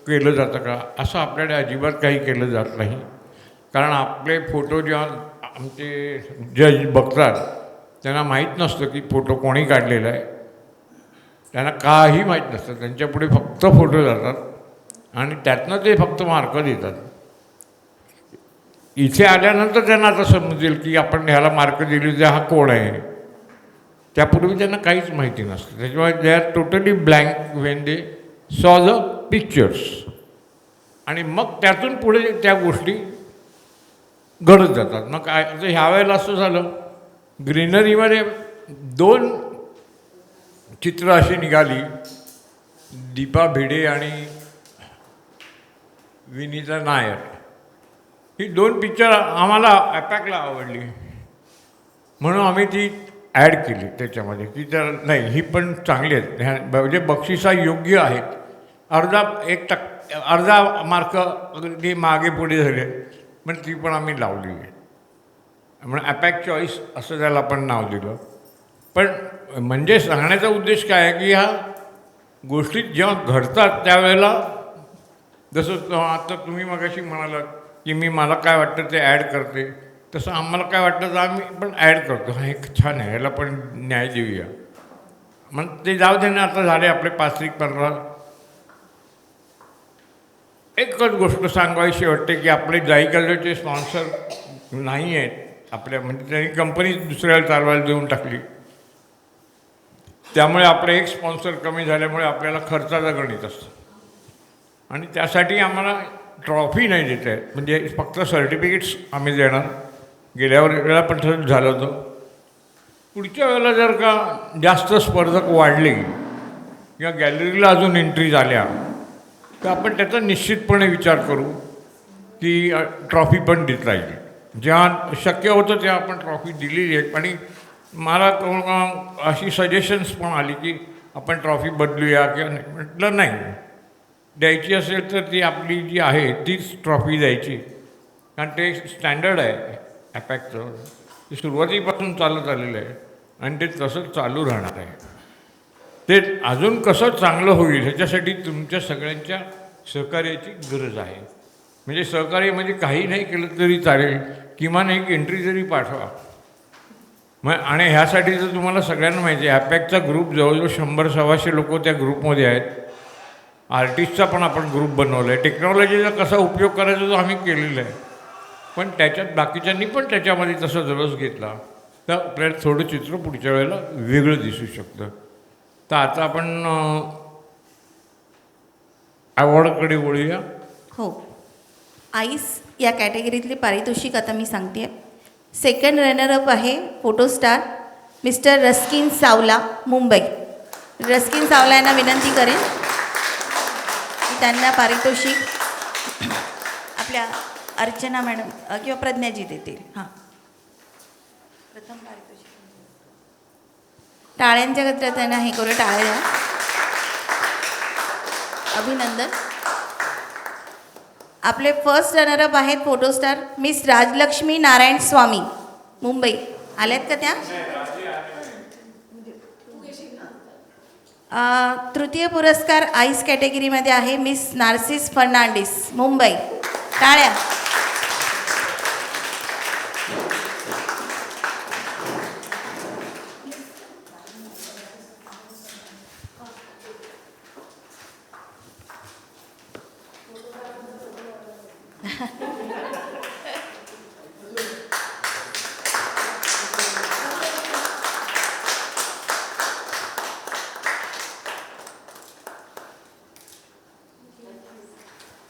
केलं जातं का. असं आपल्याकडे अजिबात काही केलं जात नाही. कारण आपले फोटो जेव्हा आमचे जज बघतात त्यांना माहीत नसतं की फोटो कोणी काढलेला आहे. त्यांना काही माहीत नसतं. त्यांच्यापुढे फक्त फोटो जातात आणि त्यातनं ते फक्त मार्क देतात. इथे आल्यानंतर त्यांना आता समजेल की आपण ह्याला मार्क दिले तर हा कोण आहे. त्यापूर्वी त्यांना काहीच माहिती नसतं. त्याच्यामुळे they are totally blank when they saw the pictures. आणि मग त्यातून पुढे त्या गोष्टी घडत जातात. मग काय आता ह्या वेळेला असं झालं, ग्रीनरीमध्ये 2 चित्र अशी निघाली, दीपा भिडे आणि विनीता नायर. ही 2 पिक्चर आम्हाला ॲपॅकला आवडली म्हणून आम्ही ती ॲड केली त्याच्यामध्ये की तर नाही ही पण चांगली आहेत, ह्या म्हणजे बक्षिसा योग्य आहेत. अर्धा मार्क अगदी मागे पुढे झाले पण ती पण आम्ही लावली आहे. म्हणून ॲपॅक चॉईस असं त्याला पण नाव दिलं. पण म्हणजे सांगण्याचा उद्देश काय आहे की ह्या गोष्टी जेव्हा घडतात त्यावेळेला जसं आता तुम्ही मगाशी म्हणालात की मला काय वाटतं ते ॲड करते, तसं आम्हाला काय वाटतं तर आम्ही पण ॲड करतो. हा एक छान आहे, ह्याला पण न्याय देऊया. मग ते जाऊ देणे. आता झाले आपले 5-15. एकच गोष्ट सांगायची वाटते की आपले जाई कलरचे स्पॉन्सर नाही आहेत आपल्या, म्हणजे त्यांनी कंपनी दुसऱ्याला चालवायला देऊन टाकली. त्यामुळे आपलं एक स्पॉन्सर कमी झाल्यामुळे आपल्याला खर्चाचं गणित असतं आणि त्यासाठी आम्हाला ट्रॉफी नाही देत आहेत. म्हणजे फक्त सर्टिफिकेट्स आम्ही देणार. गेल्या वेळेला पण तसंच झालं होतं. पुढच्या वेळेला जर का जास्त स्पर्धक वाढले किंवा गॅलरीला अजून एंट्री झाल्या तर आपण त्याचा निश्चितपणे विचार करू की ट्रॉफी पण देता येईल. जेव्हा शक्य होतं तेव्हा आपण ट्रॉफी दिलेली आहे. आणि मला अशी सजेशन्स पण आली की आपण ट्रॉफी बदलूया किंवा नाही. म्हटलं नाही, द्यायची असेल तर ती आपली जी आहे तीच ट्रॉफी द्यायची. कारण ते स्टँडर्ड आहे ॲपॅकचं, ते सुरुवातीपासून चालत आलेलं आहे आणि ते तसंच चालू राहणार आहे. ते अजून कसं चांगलं होईल ह्याच्यासाठी तुमच्या सगळ्यांच्या सहकार्याची गरज आहे. म्हणजे सहकार्य म्हणजे काही नाही केलं तरी चालेल, किमान एक एंट्री जरी पाठवा. मग आणि ह्यासाठी तर तुम्हाला सगळ्यांना माहिती आहे ॲपॅकचा ग्रुप जवळजवळ 100-125 लोक त्या ग्रुपमध्ये आहेत. आर्टिस्टचा पण आपण ग्रुप बनवला आहे. टेक्नॉलॉजीचा कसा उपयोग करायचा तो आम्ही केलेला आहे. पण त्याच्यात बाकीच्यांनी पण त्याच्यामध्ये तसा रस घेतला तर आपल्याला थोडं चित्र पुढच्या वेळेला वेगळं दिसू शकतं. तर आता आपण अवॉर्डकडे वळूया. हो, आईस या कॅटेगरीतले पारितोषिक आता मी सांगते. सेकंड रनरअप आहे फोटो स्टार मिस्टर रस्किन सावला, मुंबई. रस्किन सावला यांना विनंती करेन की त्यांना पारितोषिक आपल्या अर्चना मॅडम किंवा प्रज्ञाजी देतील. हां, प्रथम पारितोषिक टाळ्यांच्या गजरात त्यांना हे करू, टाळ्या द्या. अभिनंदन. आपले फर्स्ट रनरअप आहेत photo star miss Rajalakshmi Narayanaswamy, Mumbai. आल्यात का त्या? तृतीय पुरस्कार आईस कॅटेगरीमध्ये आहे मिस नार्सिस फर्नांडिस, मुंबई. टाळ्या.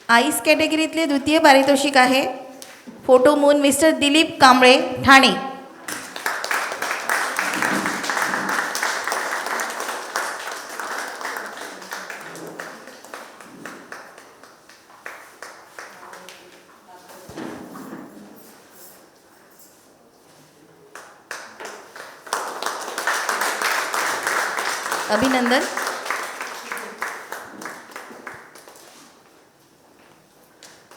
आईस कॅटेगरीतले द्वितीय पारितोषिक आहे photo moon mister Dilip Kamble, Thane. अभिनंदन.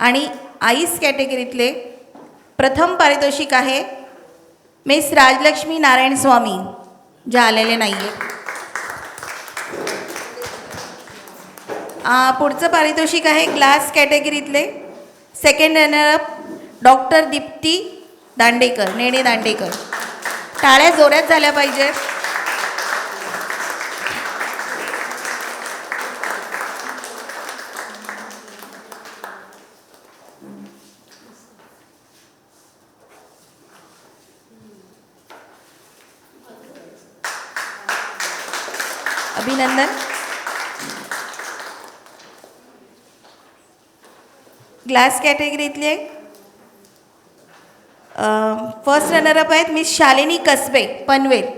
आणि आईस कॅटेगरीतले प्रथम पारितोषिक आहे मिस राजलक्ष्मी नारायण स्वामी, ज्या आलेले नाही आहे. पुढचं पारितोषिक आहे ग्लास कॅटेगरीतले second runner up doctor Deepti Dandekar, Nene Dandekar. टाळ्या जोरात झाल्या पाहिजेत. अभिनंदन. ग्लास कॅटेगरीतले फर्स्ट रनरअप आहेत मिस शालिनी कसबे पनवेल.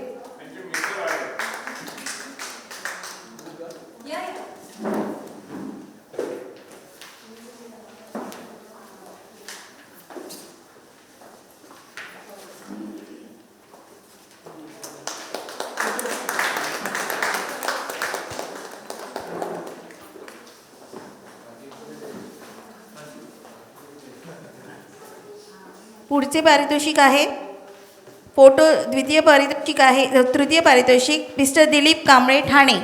पुढचे पारितोषिक आहे फोटो. द्वितीय पारितोषिक आहे तृतीय पारितोषिक mister Dilip Kamble Thane.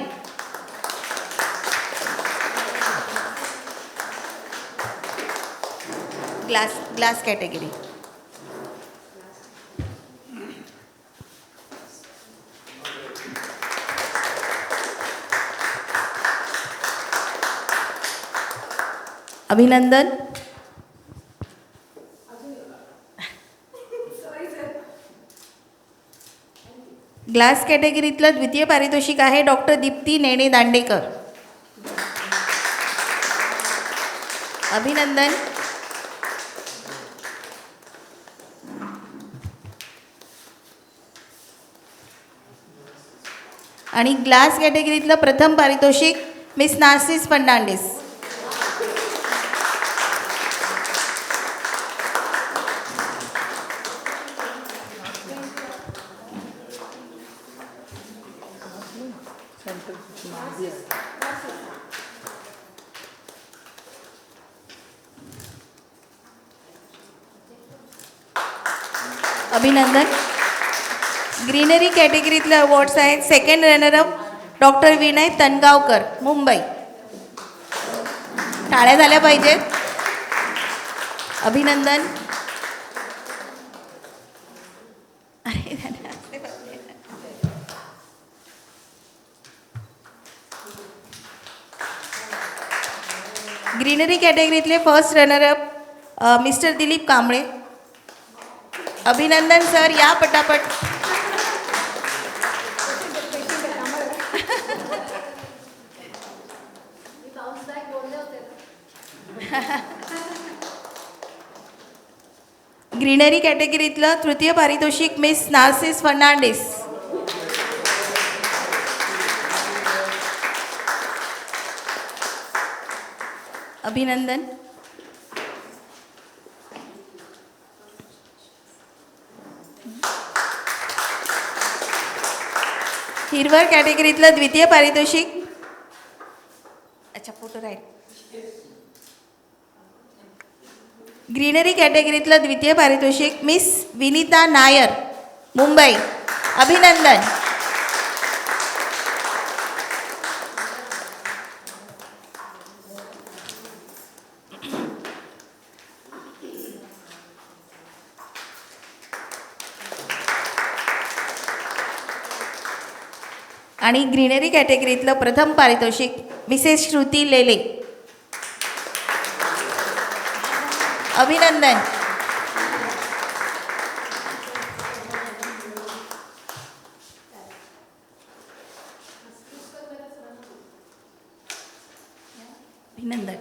Glass category. अभिनंदन. ग्लास कॅटेगरीतलं द्वितीय पारितोषिक आहे डॉक्टर दीप्ती नेने दांडेकर. अभिनंदन. आणि ग्लास कॅटेगरीतलं प्रथम पारितोषिक मिस नार्सिस फर्नांडिस. अभिनंदन. ग्रीनरी कॅटेगरीतले अवॉर्ड्स आहेत. Second runner up doctor Vinay Tangaonkar Mumbai. टाळ्या झाल्या पाहिजेत. अभिनंदन. ग्रीनरी कॅटेगरीतले first runner up mister Dilip Kamble. अभिनंदन सर. या पटापट. ग्रीनरी कॅटेगरीतलं तृतीय पारितोषिक मिस नार्सिस फर्नांडिस. अभिनंदन. हिरवर कॅटेगरीतलं द्वितीय पारितोषिक. अच्छा फोटो राईट. ग्रीनरी कॅटेगरीतलं द्वितीय पारितोषिक मिस विनीता नायर मुंबई. अभिनंदन. आणि ग्रीनरी कॅटेगरीतलं प्रथम पारितोषिक मिसेस श्रुती लेले. अभिनंदन. अभिनंदन.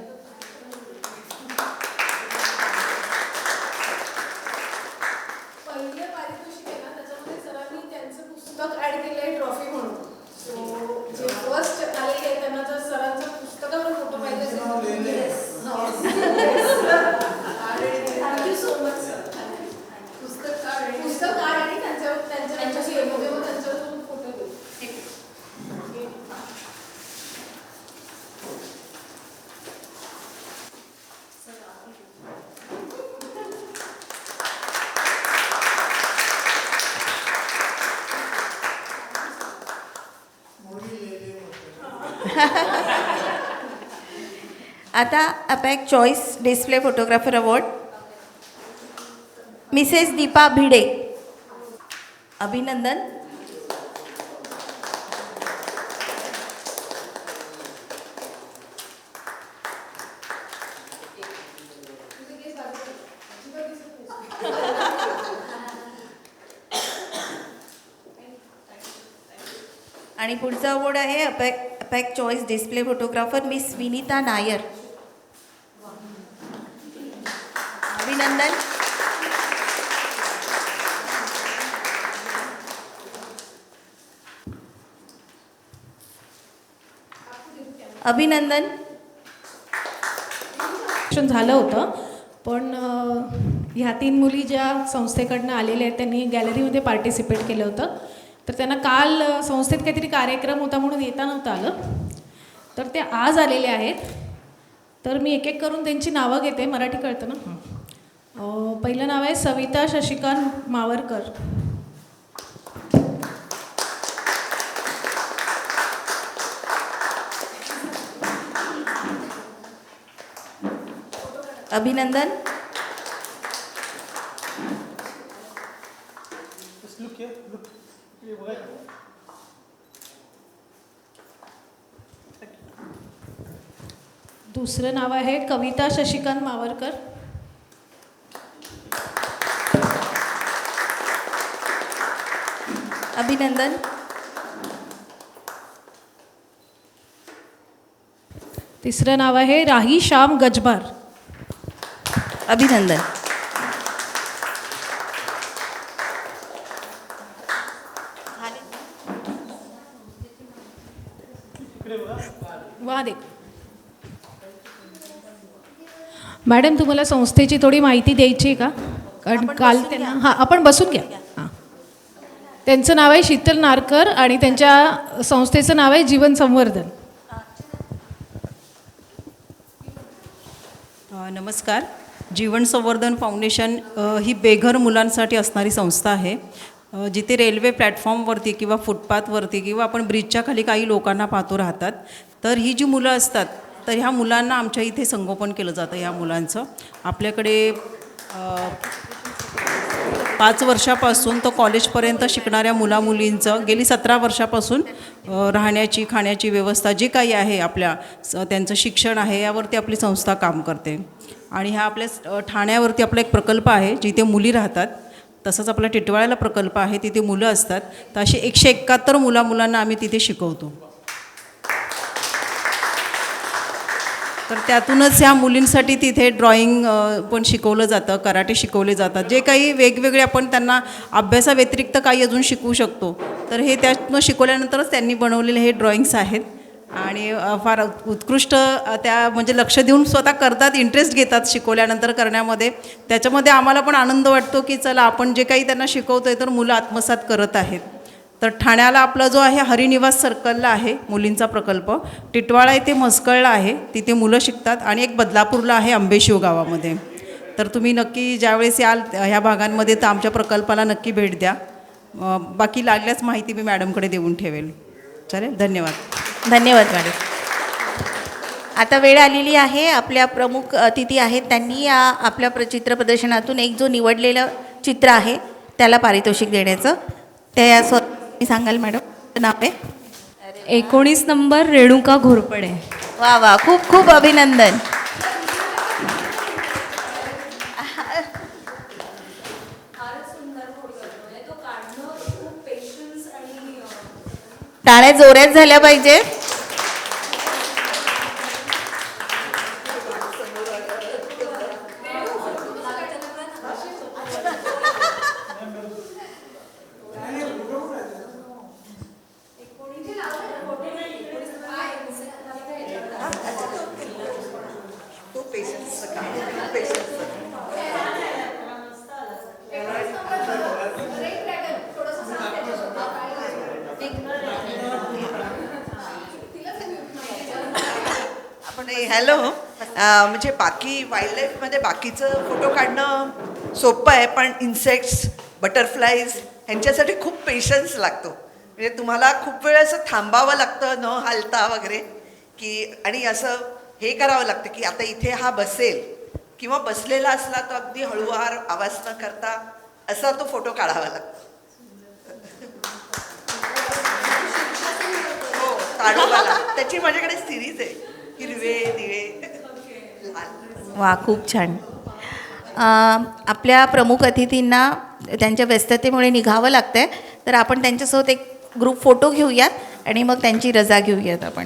पहिले पारितोषिक आहे ना त्याच्यामध्ये सरांनी त्यांचं पुस्तक ऍड केलं आहे ट्रॉफी म्हणून. सो जे फर्स्ट आलेले आहे त्यांना जर सरांचं पुस्तकावर फोटो पाहिजे थँक्यू सो मच सर. पुस्तक कार्ड आणि त्यांच्याशी त्यांच्यावर फोटो घेऊ. आता APAC choice display photographer award Mrs Deepa Bhide. अभिनंदन. आणि पुढचा अवॉर्ड आहे APAC choice display photographer miss Vinita Nair. अभिनंदन. अभिनंदन. झालं होतं, पण ह्या 3 मुली ज्या संस्थेकडनं आलेल्या आहेत त्यांनी गॅलरीमध्ये पार्टिसिपेट केलं होतं. तर त्यांना काल संस्थेत काहीतरी कार्यक्रम होता म्हणून येता नव्हतं आलं, तर ते आज आलेले आहेत. तर मी एक एक करून त्यांची नावं घेते. मराठी कळतं ना? पहिलं नाव आहे सविता शशिकांत मावरकर. अभिनंदन. दुसरं नाव आहे कविता शशिकांत मावरकर. अभिनंदन. तिसरं नाव आहे राही श्याम गजबार. अभिनंदन. वा दे. मॅडम तुम्हाला संस्थेची थोडी माहिती द्यायची आहे का? कारण काल त्यांना हां आपण बसून घ्या. हां त्यांचं नाव आहे शीतल नारकर आणि त्यांच्या संस्थेचं नाव आहे जीवन संवर्धन. नमस्कार. जीवन संवर्धन फाउंडेशन ही बेघर मुलांसाठी असणारी संस्था आहे. जिथे रेल्वे प्लॅटफॉर्मवरती किंवा फुटपाथवरती किंवा आपण ब्रिजच्या खाली काही लोकांना पाहतो राहतात. तर ही जी मुलं असतात तर ह्या मुलांना आमच्या इथे संगोपन केलं जातं. ह्या मुलांचं आपल्याकडे 5 वर्षापासून तर कॉलेजपर्यंत शिकणाऱ्या मुलामुलींचं गेली 17 वर्षापासून राहण्याची खाण्याची व्यवस्था जी काही आहे आपल्या त्यांचं शिक्षण आहे यावरती आपली संस्था काम करते. आणि ह्या आपल्या ठाण्यावरती आपला एक प्रकल्प आहे जिथे मुली राहतात. तसंच आपला टिटवाळ्याला प्रकल्प आहे तिथे मुलं असतात. तर असे 171 मुलांना आम्ही तिथे शिकवतो. तर त्यातूनच ह्या मुलींसाठी तिथे ड्रॉइंग पण शिकवलं जातं, कराटे शिकवले जातात. जे काही वेगवेगळे आपण त्यांना अभ्यासाव्यतिरिक्त काही अजून शिकवू शकतो तर हे त्यातून शिकवल्यानंतरच त्यांनी बनवलेले हे ड्रॉइंग्स आहेत. आणि फार उत्कृष्ट त्या म्हणजे लक्ष देऊन स्वतः करतात, इंटरेस्ट घेतात शिकवल्यानंतर करण्यामध्ये. त्याच्यामध्ये आम्हाला पण आनंद वाटतो की चला आपण जे काही त्यांना शिकवतो आहे तर मुलं आत्मसात करत आहेत. तर ठाण्याला आपला जो आहे हरिनिवास सर्कलला आहे मुलींचा प्रकल्प. टिटवाळा इथे म्हसकळला आहे तिथे मुलं शिकतात. आणि एक बदलापूरला आहे आंबेशिव गावामध्ये. तर तुम्ही नक्की ज्यावेळेस याल ह्या भागांमध्ये तर आमच्या प्रकल्पाला नक्की भेट द्या. बाकी लागल्यास माहिती मी मॅडमकडे देऊन ठेवेल. चालेल. धन्यवाद. धन्यवाद मॅडम. आता वेळ आलेली आहे. आपल्या प्रमुख अतिथी आहेत त्यांनी आपल्या चित्र प्रदर्शनातून एक जो निवडलेलं चित्र आहे त्याला पारितोषिक देण्याचं त्या सांगाल मॅडम? नाव आहे 19 नंबर रेणुका घोरपडे. वा वा. खूप खूप अभिनंदन. टाळ्या जोरात झाल्या पाहिजे. हॅलो. म्हणजे बाकी वाईल्डलाईफमध्ये बाकीचं फोटो काढणं सोपं आहे, पण इन्सेक्ट्स, बटरफ्लाईज ह्यांच्यासाठी खूप पेशन्स लागतो. म्हणजे तुम्हाला खूप वेळ असं थांबावं लागतं न हालता वगैरे की, आणि असं हे करावं लागतं की आता इथे हा बसेल किंवा बसलेला असला तर अगदी हळूवार आवाज न करता असा तो फोटो काढावा लागतो. हो, ताडोबाला त्याची माझ्याकडे सिरीज आहे. हिरवे दिवे. वा. खूप छान. आपल्या प्रमुख अतिथींना त्यांच्या व्यस्ततेमुळे निघावं लागतं आहे तर आपण त्यांच्यासोबत एक ग्रुप फोटो घेऊयात आणि मग त्यांची रजा घेऊयात आपण.